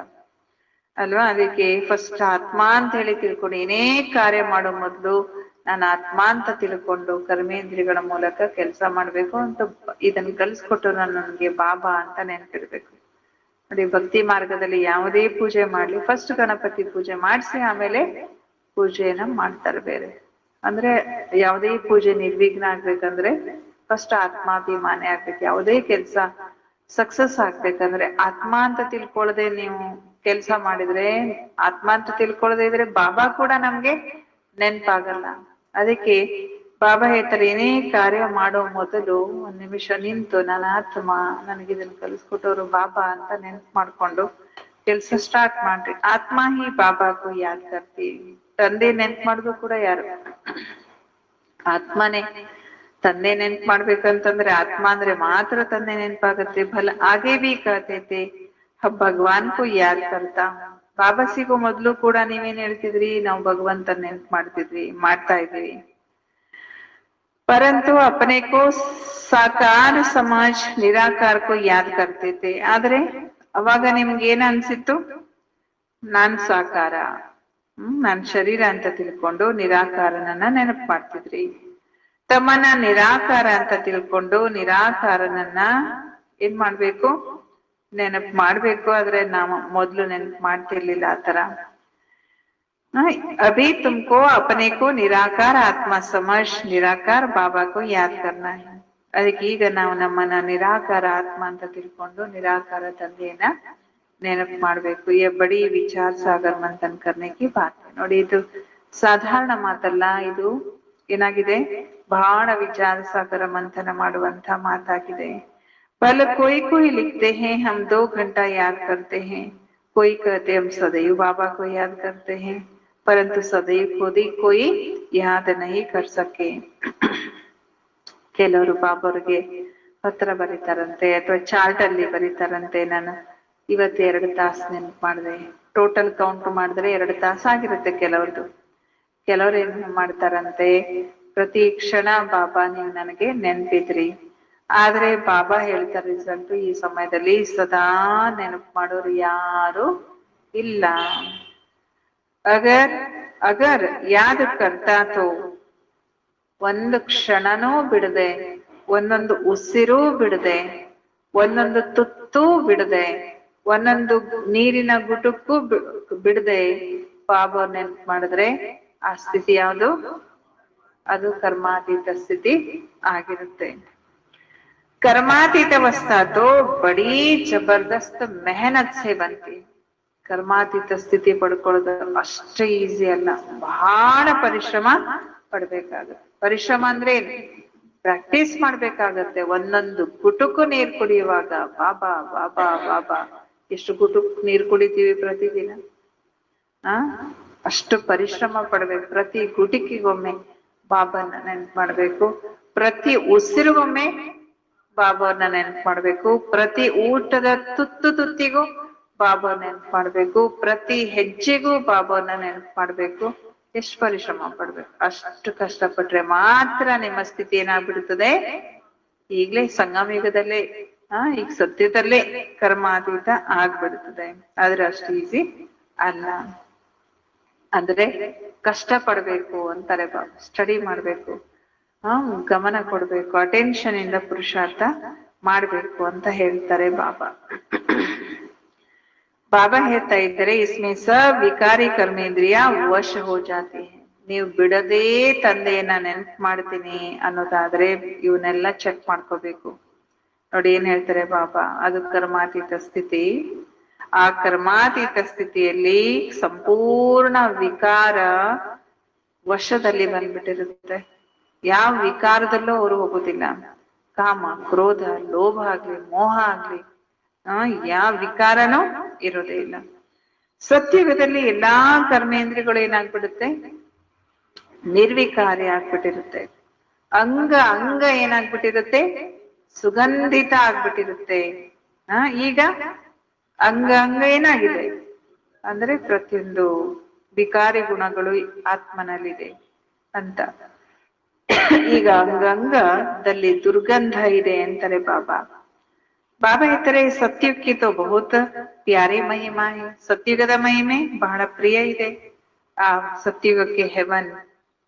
ಅಲ್ವಾ? ಅದಕ್ಕೆ ಫಸ್ಟ್ ಆತ್ಮ ಅಂತ ಹೇಳಿ ತಿಳ್ಕೊಂಡು ಏನೇ ಕಾರ್ಯ ಮಾಡೋ ಮೊದ್ಲು ನಾನು ಆತ್ಮ ಅಂತ ತಿಳ್ಕೊಂಡು ಕರ್ಮೇಂದ್ರಿಯಗಳ ಮೂಲಕ ಕೆಲಸ ಮಾಡ್ಬೇಕು ಅಂತ ಇದನ್ನ ಕಲ್ಸ್ಕೊಟ್ಟು ನನಗೆ ಬಾಬಾ ಅಂತ ನೆನ್ಪಿಡ್ಬೇಕು. ನೋಡಿ, ಭಕ್ತಿ ಮಾರ್ಗದಲ್ಲಿ ಯಾವುದೇ ಪೂಜೆ ಮಾಡ್ಲಿ ಫಸ್ಟ್ ಗಣಪತಿ ಪೂಜೆ ಮಾಡಿಸಿ ಆಮೇಲೆ ಪೂಜೆಯನ್ನ ಮಾಡ್ತಾರೆ ಬೇರೆ. ಅಂದ್ರೆ ಯಾವುದೇ ಪೂಜೆ ನಿರ್ವಿಘ್ನ ಆಗ್ಬೇಕಂದ್ರೆ ಫಸ್ಟ್ ಆತ್ಮಾಭಿಮಾನಿ ಆಗ್ಬೇಕು. ಯಾವುದೇ ಕೆಲ್ಸ ಸಕ್ಸಸ್ ಆಗ್ಬೇಕಂದ್ರೆ ಆತ್ಮ ಅಂತ ತಿಳ್ಕೊಳ್ಳದೆ ನೀವು ಕೆಲ್ಸ ಮಾಡಿದ್ರೆ, ಆತ್ಮ ಅಂತ ತಿಳ್ಕೊಳ್ಳದೆ ಇದ್ರೆ ಬಾಬಾ ಕೂಡ ನಮ್ಗೆ ನೆನ್ಪಾಗಲ್ಲ. ಅದಕ್ಕೆ ಬಾಬಾ ಹೇಳ್ತಾರೆ, ಏನೇ ಕಾರ್ಯ ಮಾಡೋ ಮೊದಲು ಒಂದ್ ನಿಮಿಷ ನಿಂತು ನಾನು ಆತ್ಮ, ನನಗಿದನ್ನ ಕಲಿಸ್ಕೊಟ್ಟವ್ರು ಬಾಬಾ ಅಂತ ನೆನ್ಪು ಮಾಡ್ಕೊಂಡು ಕೆಲ್ಸ ಸ್ಟಾರ್ಟ್ ಮಾಡ್ರಿ. ಆತ್ಮ ಹಿ ಬಾಬಾಗೂ ಯಾದ್ ಕರ್ತೀವಿ. ತಂದೆ ನೆನ್ಪು ಮಾಡೋದು ಕೂಡ ಯಾರು? ಆತ್ಮನೇ. ತಂದೆ ನೆನ್ಪು ಮಾಡ್ಬೇಕಂತಂದ್ರೆ ಆತ್ಮ ಅಂದ್ರೆ ಮಾತ್ರ ತಂದೆ ನೆನ್ಪಾಗತ್ತೆ. ಭಲ ಆಗೇ ಬಿ ಕಹತೆ ಭಗವಾನ್ ಕು ಯಾದ್ ಕರ್ತಾ. ಬಾಬಾ ಸಿಗೋ ಮೊದ್ಲು ಕೂಡ ನೀವೇನ್ ಹೇಳ್ತಿದ್ರಿ? ನಾವು ಭಗವಂತನ ನೆನ್ಪು ಮಾಡ್ತಾ ಇದ್ವಿ. ಪರಂತು ಅಪನೆ ಕೋ ಸಾಕಾರ ಸಮಾಜ್ ನಿರಾಕಾರ ಕೋ ಯಾದ್ ಕರ್ತಿದ್ದೆ. ಆದ್ರೆ ಅವಾಗ ನಿಮ್ಗೆ ಏನ್ ಅನ್ಸಿತ್ತು? ನಾನ್ ಸಾಕಾರ, ನಾನ್ ಶರೀರ ಅಂತ ತಿಳ್ಕೊಂಡು ನಿರಾಕಾರನನ್ನ ನೆನಪು ಮಾಡ್ತಿದ್ರಿ. ತಮ್ಮನ್ನ ನಿರಾಕಾರ ಅಂತ ತಿಳ್ಕೊಂಡು ನಿರಾಕಾರನನ್ನ ಏನ್ ಮಾಡ್ಬೇಕು? ನೆನಪು ಮಾಡ್ಬೇಕು. ಆದ್ರೆ ನಾವು ಮೊದ್ಲು ನೆನಪು ಮಾಡ್ತಿರ್ಲಿಲ್ಲ ಆತರ. अभी तुमको अपने को निराकार आत्मा समझ निराकार बाबा को याद करना है. ಅದಕ್ಕೆ ಈಗ ನಾವು ನಮ್ಮನ್ನ ನಿರಾಕಾರ ಆತ್ಮ ಅಂತ ತಿಳ್ಕೊಂಡು ನಿರಾಕಾರ ತಂದೆಯನ್ನ ನೆನಪು ಮಾಡ್ಬೇಕು. ಈ ಬಡಿ ವಿಚಾರ ಸಾಗರ್ ಮಂಥನ್ ಕರ್ನೆಗೆ ಬಾತ್. ನೋಡಿ, ಇದು ಸಾಧಾರಣ ಮಾತಲ್ಲ, ಇದು ಏನಾಗಿದೆ? ಬಹಳ ವಿಚಾರ ಸಾಗರ ಮಂಥನ ಮಾಡುವಂತ ಮಾತಾಗಿದೆ. पल कोई कोई लिखते हैं हम 2 घंटा याद करते हैं, कोई कहते हम सदैव बाबा को याद करते हैं, परंतु सदैव खुद ही कोई याद नहीं कर सके. ಕೆಲವರು ಬಾಬಾವ್ರಿಗೆ ಪತ್ರ ಬರೀತಾರಂತೆ ಅಥವಾ ಚಾರ್ಟ್ ಅಲ್ಲಿ ಬರೀತಾರಂತೆ, ನಾನು ಇವತ್ತು 2 ತಾಸು ನೆನ್ಪು ಮಾಡಿದೆ. ಟೋಟಲ್ ಕೌಂಟ್ ಮಾಡಿದ್ರೆ 2 ತಾಸು ಆಗಿರುತ್ತೆ ಕೆಲವ್ರದ್ದು. ಕೆಲವ್ರು ಏನ್ ಮಾಡ್ತಾರಂತೆ, ಪ್ರತಿ ಕ್ಷಣ ಬಾಬಾ ನೀವು ನನಗೆ ನೆನ್ಪಿದ್ರಿ. ಆದ್ರೆ ಬಾಬಾ ಹೇಳ್ತಾರೆ ರಿಸಲ್ಟ್, ಈ ಸಮಯದಲ್ಲಿ ಸದಾ ನೆನಪು ಮಾಡೋರು ಯಾರು ಇಲ್ಲ. ಅಗರ್ ಅಗರ್ ಯಾದ್ ಕರ್ತಾ ತೋ ಒಂದು ಕ್ಷಣನೂ ಬಿಡದೆ, ಒಂದೊಂದು ಉಸಿರೂ ಬಿಡದೆ, ಒಂದೊಂದು ತುತ್ತೂ ಬಿಡದೆ, ಒಂದೊಂದು ನೀರಿನ ಗುಟುಕ್ಕೂ ಬಿಡದೆ ಬಾಬಾ ನೆನ್ಪು ಮಾಡಿದ್ರೆ ಆ ಸ್ಥಿತಿ ಯಾವುದು? ಅದು ಕರ್ಮಾತೀತ ಸ್ಥಿತಿ ಆಗಿರುತ್ತೆ. कर्मातीत अवस्था तो बड़ी जबरदस्त मेहनत से बनती. ಕರ್ಮಾತೀತ ಸ್ಥಿತಿ ಪಡ್ಕೊಳ್ಳೋದು ಅಷ್ಟೇ ಈಸಿ ಅಲ್ಲ, ಬಹಳ ಪರಿಶ್ರಮ ಪಡ್ಬೇಕಾಗತ್ತೆ. ಪರಿಶ್ರಮ ಅಂದ್ರೆ ಪ್ರಾಕ್ಟೀಸ್ ಮಾಡ್ಬೇಕಾಗತ್ತೆ. ಒಂದೊಂದು ಗುಟುಕು ನೀರ್ ಕುಡಿಯುವಾಗ ಬಾಬಾ ಬಾಬಾ ಬಾಬಾ, ಎಷ್ಟು ಗುಟುಕು ನೀರ್ ಕುಡಿತೀವಿ ಪ್ರತಿದಿನ? ಅಷ್ಟು ಪರಿಶ್ರಮ ಪಡ್ಬೇಕು. ಪ್ರತಿ ಗುಟುಕಿಗೊಮ್ಮೆ ಬಾಬಾನ ನೆನ್ಪು ಮಾಡ್ಬೇಕು, ಪ್ರತಿ ಉಸಿರಿಗೊಮ್ಮೆ ಬಾಬಾವ್ರನ್ನ ನೆನ್ಪು ಮಾಡ್ಬೇಕು, ಪ್ರತಿ ಊಟದ ತುತ್ತು ತುತ್ತಿಗೂ ಬಾಬಾ ನೆನ್ಪು ಮಾಡ್ಬೇಕು, ಪ್ರತಿ ಹೆಜ್ಜೆಗೂ ಬಾಬಾವ್ರನ್ನ ನೆನ್ಪು ಮಾಡ್ಬೇಕು. ಎಷ್ಟು ಪರಿಶ್ರಮ ಪಡ್ಬೇಕು. ಅಷ್ಟು ಕಷ್ಟಪಟ್ರೆ ಮಾತ್ರ ನಿಮ್ಮ ಸ್ಥಿತಿ ಏನಾಗ್ಬಿಡ್ತದೆ? ಈಗ್ಲೇ ಸಂಗಮಯುಗದಲ್ಲೇ ಈಗ ಸತ್ಯದಲ್ಲೇ ಕರ್ಮಾತೀತ ಆಗ್ಬಿಡ್ತದೆ. ಆದ್ರೆ ಅಷ್ಟು ಈಸಿ ಅಲ್ಲ. ಅಂದ್ರೆ ಕಷ್ಟ ಪಡ್ಬೇಕು ಅಂತಾರೆ ಬಾಬಾ. ಸ್ಟಡಿ ಮಾಡ್ಬೇಕು, ಗಮನ ಕೊಡ್ಬೇಕು, ಅಟೆನ್ಷನ್ ಇಂದ ಪುರುಷಾರ್ಥ ಮಾಡ್ಬೇಕು ಅಂತ ಹೇಳ್ತಾರೆ ಬಾಬಾ. ಬಾಬಾ ಹೇಳ್ತಾ ಇದ್ದಾರೆ, ಇಸ್ಮೆ ಸಬ್ ವಿಕಾರಿ ಕರ್ಮೇಂದ್ರಿಯ ವಶ ಹೋ ಜಾತಿ ಹೈ. ನೀವು ಬಿಡದೇ ತಂದೆಯನ್ನ ನೆನ್ಪು ಮಾಡ್ತೀನಿ ಅನ್ನೋದಾದ್ರೆ ಇವನ್ನೆಲ್ಲ ಚೆಕ್ ಮಾಡ್ಕೋಬೇಕು. ನೋಡಿ ಏನ್ ಹೇಳ್ತಾರೆ ಬಾಬಾ, ಅದು ಕರ್ಮಾತೀತ ಸ್ಥಿತಿ. ಆ ಕರ್ಮಾತೀತ ಸ್ಥಿತಿಯಲ್ಲಿ ಸಂಪೂರ್ಣ ವಿಕಾರ ವಶದಲ್ಲಿ ಬಂದ್ಬಿಟ್ಟಿರುತ್ತೆ. ಯಾವ ವಿಕಾರದಲ್ಲೂ ಅವರು ಹೋಗುದಿಲ್ಲ. ಕಾಮ, ಕ್ರೋಧ, ಲೋಭ ಆಗ್ಲಿ, ಮೋಹ ಆಗ್ಲಿ, ಯಾವ ವಿಕಾರನೂ ಇರೋದೇ ಇಲ್ಲ. ಸತ್ಯುಗದಲ್ಲಿ ಎಲ್ಲಾ ಕರ್ಮೇಂದ್ರಿಯಗಳು ಏನಾಗ್ಬಿಡುತ್ತೆ, ನಿರ್ವಿಕಾರಿ ಆಗ್ಬಿಟ್ಟಿರುತ್ತೆ. ಅಂಗ ಅಂಗ ಏನಾಗ್ಬಿಟ್ಟಿರುತ್ತೆ, ಸುಗಂಧಿತ ಆಗ್ಬಿಟ್ಟಿರುತ್ತೆ. ಈಗ ಅಂಗ ಅಂಗ ಏನಾಗಿದೆ ಅಂದ್ರೆ ಪ್ರತಿಯೊಂದು ವಿಕಾರಿ ಗುಣಗಳು ಆತ್ಮನಲ್ಲಿದೆ ಅಂತ. ಈಗ ಅಂಗಂಗದಲ್ಲಿ ದುರ್ಗಂಧ ಇದೆ ಅಂತಾರೆ ಬಾಬಾ. ಬಾಬಾ ಹೇಳ್ತಾರೆ ಸತ್ಯುಕ್ಕೆ ತೋ ಬಹುತ್ ಪ್ಯಾರಿ ಮಹಿಮಾ ಹೈ. ಸತ್ಯುಗದ ಮಹಿಮೆ ಬಹಳ ಪ್ರಿಯ ಇದೆ. ಆ ಸತ್ಯುಗಕ್ಕೆ ಹೆವನ್,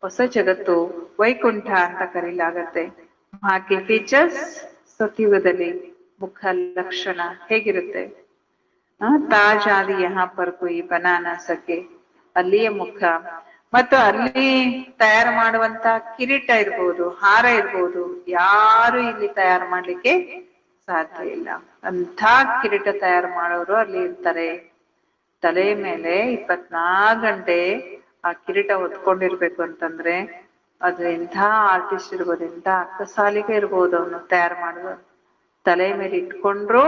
ಹೊಸ ಜಗತ್ತು, ವೈಕುಂಠ ಅಂತ ಕರೀಲಾಗತ್ತೆ. ಹಾಗೆ ಫೀಚರ್ಸ್ ಸತ್ಯುಗದಲ್ಲಿ ಮುಖ ಲಕ್ಷಣ ಹೇಗಿರುತ್ತೆ, ತಾಜ್ ಆದಿ ಯಹಾ ಪರ್ ಕೊಯಿ ಬನಾ ನ ಸಕೆ, ಅಲ್ಲಿಯ ಮುಖ. ಮತ್ತು ಅಲ್ಲಿ ತಯಾರು ಮಾಡುವಂತ ಕಿರೀಟ ಇರ್ಬೋದು, ಹಾರ ಇರ್ಬೋದು, ಯಾರು ಇಲ್ಲಿ ತಯಾರು ಮಾಡ್ಲಿಕ್ಕೆ ಸಾಧ್ಯ ಇಲ್ಲ. ಅಂಥ ಕಿರೀಟ ತಯಾರು ಮಾಡೋರು ಅಲ್ಲಿ ಇರ್ತಾರೆ. ತಲೆ ಮೇಲೆ 24 ಗಂಟೆ ಆ ಕಿರೀಟ ಹೊತ್ಕೊಂಡಿರ್ಬೇಕು ಅಂತಂದ್ರೆ ಅದು ಎಂಥ ಆರ್ಟಿಸ್ಟ್ ಇರ್ಬೋದು, ಎಂಥ ಅಕ್ಕಸಾಲಿಗೆ ಇರ್ಬೋದು ಅವನು ತಯಾರು ಮಾಡುವ. ತಲೆ ಮೇಲೆ ಇಟ್ಕೊಂಡ್ರು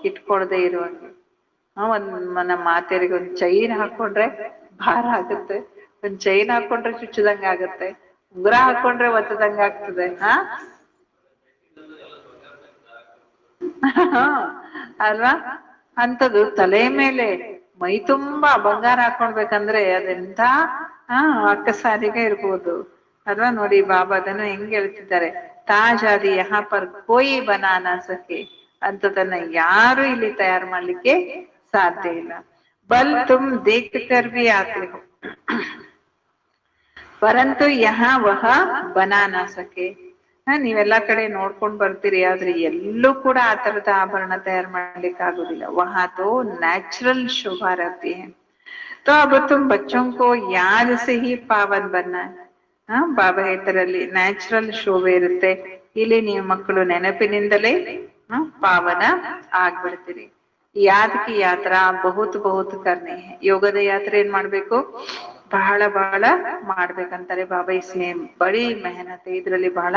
ಇಟ್ಕೊಳ್ದೆ ಇರುವಂಗೆ. ನಮ್ಮ ಮಾತೆಯರಿಗೆ ಒಂದ್ ಚೈನ್ ಹಾಕೊಂಡ್ರೆ ಭಾರ ಆಗುತ್ತೆ, ಒಂದ್ ಚೈನ್ ಹಾಕೊಂಡ್ರೆ ಚುಚ್ಚದಂಗ ಆಗತ್ತೆ, ಉಂಗುರ ಹಾಕೊಂಡ್ರೆ ಒತ್ತದಂಗ ಆಗ್ತದೆ. ಅಲ್ವಾ? ಅಂತದ್ದು ತಲೆ ಮೇಲೆ ಮೈ ತುಂಬಾ ಬಂಗಾರ ಹಾಕೊಳ್ಬೇಕಂದ್ರೆ ಅದೆಂತ ಅಕ್ಕಸಾಲಿಗೆ ಇರ್ಬೋದು ಅಲ್ವಾ? ನೋಡಿ ಬಾಬಾ ಅದನ್ನು ಹೆಂಗ್ ಹೇಳ್ತಿದ್ದಾರೆ, ತಾಜ್ ಆದಿ ಯಹಾ ಪರ್ ಕೋಯಿ ಬನಾ ನ ಸಕೆ, ಅಂತದನ್ನ ಯಾರು ಇಲ್ಲಿ ತಯಾರು ಮಾಡ್ಲಿಕ್ಕೆ ಸಾಧ್ಯ ಇಲ್ಲ. ಬಲ್ ತುಮ್ ದೇಖ್ ಕರ್ ಭಿ ಆತೆ ಹೋ ಪರಂತು ಯಹಾ ವಹ ಬನಾ ನ ಸಕೆ. ನೀವೆಲ್ಲಾ ಕಡೆ ನೋಡ್ಕೊಂಡ್ ಬರ್ತೀರಿ, ಆದ್ರೆ ಎಲ್ಲೂ ಕೂಡ ಆ ತರದ ಆಭರಣ ತಯಾರು ಮಾಡ್ಲಿಕ್ಕೆ ಆಗುದಿಲ್ಲ. ವಹಾ ತೋ ನ್ಯಾಚುರಲ್ ಶೋಭಾ रहती है, तो अब तुम बच्चों को याद से ही पावन बनना है. ಬಾಬಾ ಹೇಳ್ತಾರಲ್ಲಿ ನ್ಯಾಚುರಲ್ ಶೋಭೆ ಇರುತ್ತೆ, ಇಲ್ಲಿ ನೀವು ಮಕ್ಕಳು ನೆನಪಿನಿಂದಲೇ ಪಾವನ ಆಗ್ಬಿಡ್ತೀರಿ. ಯಾದ್ ಕಿ ಯಾತ್ರಾ ಬಹುತ್ ಬಹುತ್ ಕರ್ನೆ ಹೈ. ಯೋಗದ ಯಾತ್ರೆ ಏನ್ ಮಾಡ್ಬೇಕು, ಬಹಳ ಬಹಳ ಮಾಡ್ಬೇಕಂತಾರೆ ಬಾಬಾ. ಇಸ್ಮೇ ಬಡಿ ಮೆಹನತ್, ಇದ್ರಲ್ಲಿ ಬಹಳ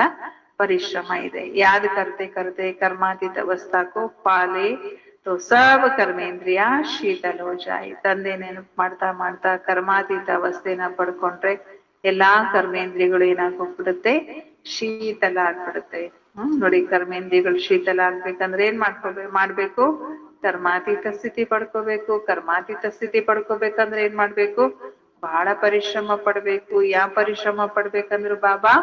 ಪರಿಶ್ರಮ ಇದೆ. ಯಾದ್ ಕರ್ತೆ ಕರ್ತೆ ಕರ್ಮಾತೀತ ಅವಸ್ಥಾಕು ಪಾಲೆ ತೋ ಸಬ್ ಕರ್ಮೇಂದ್ರಿಯ ಶೀತಲ್ ಹೋ ಜಾಯೆ. ತಂದೆ ನೆನಪು ಮಾಡ್ತಾ ಮಾಡ್ತಾ ಕರ್ಮಾತೀತ ಅವಸ್ಥೆನ ಪಡ್ಕೊಂಡ್ರೆ ಎಲ್ಲಾ ಕರ್ಮೇಂದ್ರಿಯಗಳು ಏನಾಗೋಗ್ಬಿಡುತ್ತೆ, ಶೀತಲ ಆಗ್ಬಿಡುತ್ತೆ. ನೋಡಿ, ಕರ್ಮೇಂದ್ರಿಯಗಳು ಶೀತಲ ಆಗ್ಬೇಕಂದ್ರೆ ಏನ್ ಮಾಡ್ಬೇಕು, ಕರ್ಮಾತೀತ ಸ್ಥಿತಿ ಪಡ್ಕೋಬೇಕು. ಕರ್ಮಾತೀತ ಸ್ಥಿತಿ ಪಡ್ಕೋಬೇಕಂದ್ರೆ ಏನ್ ಮಾಡ್ಬೇಕು, ಬಹಳ ಪರಿಶ್ರಮ ಪಡ್ಬೇಕು. ಯಾವ ಪರಿಶ್ರಮ ಪಡ್ಬೇಕಂದ್ರು ಬಾಬಾ,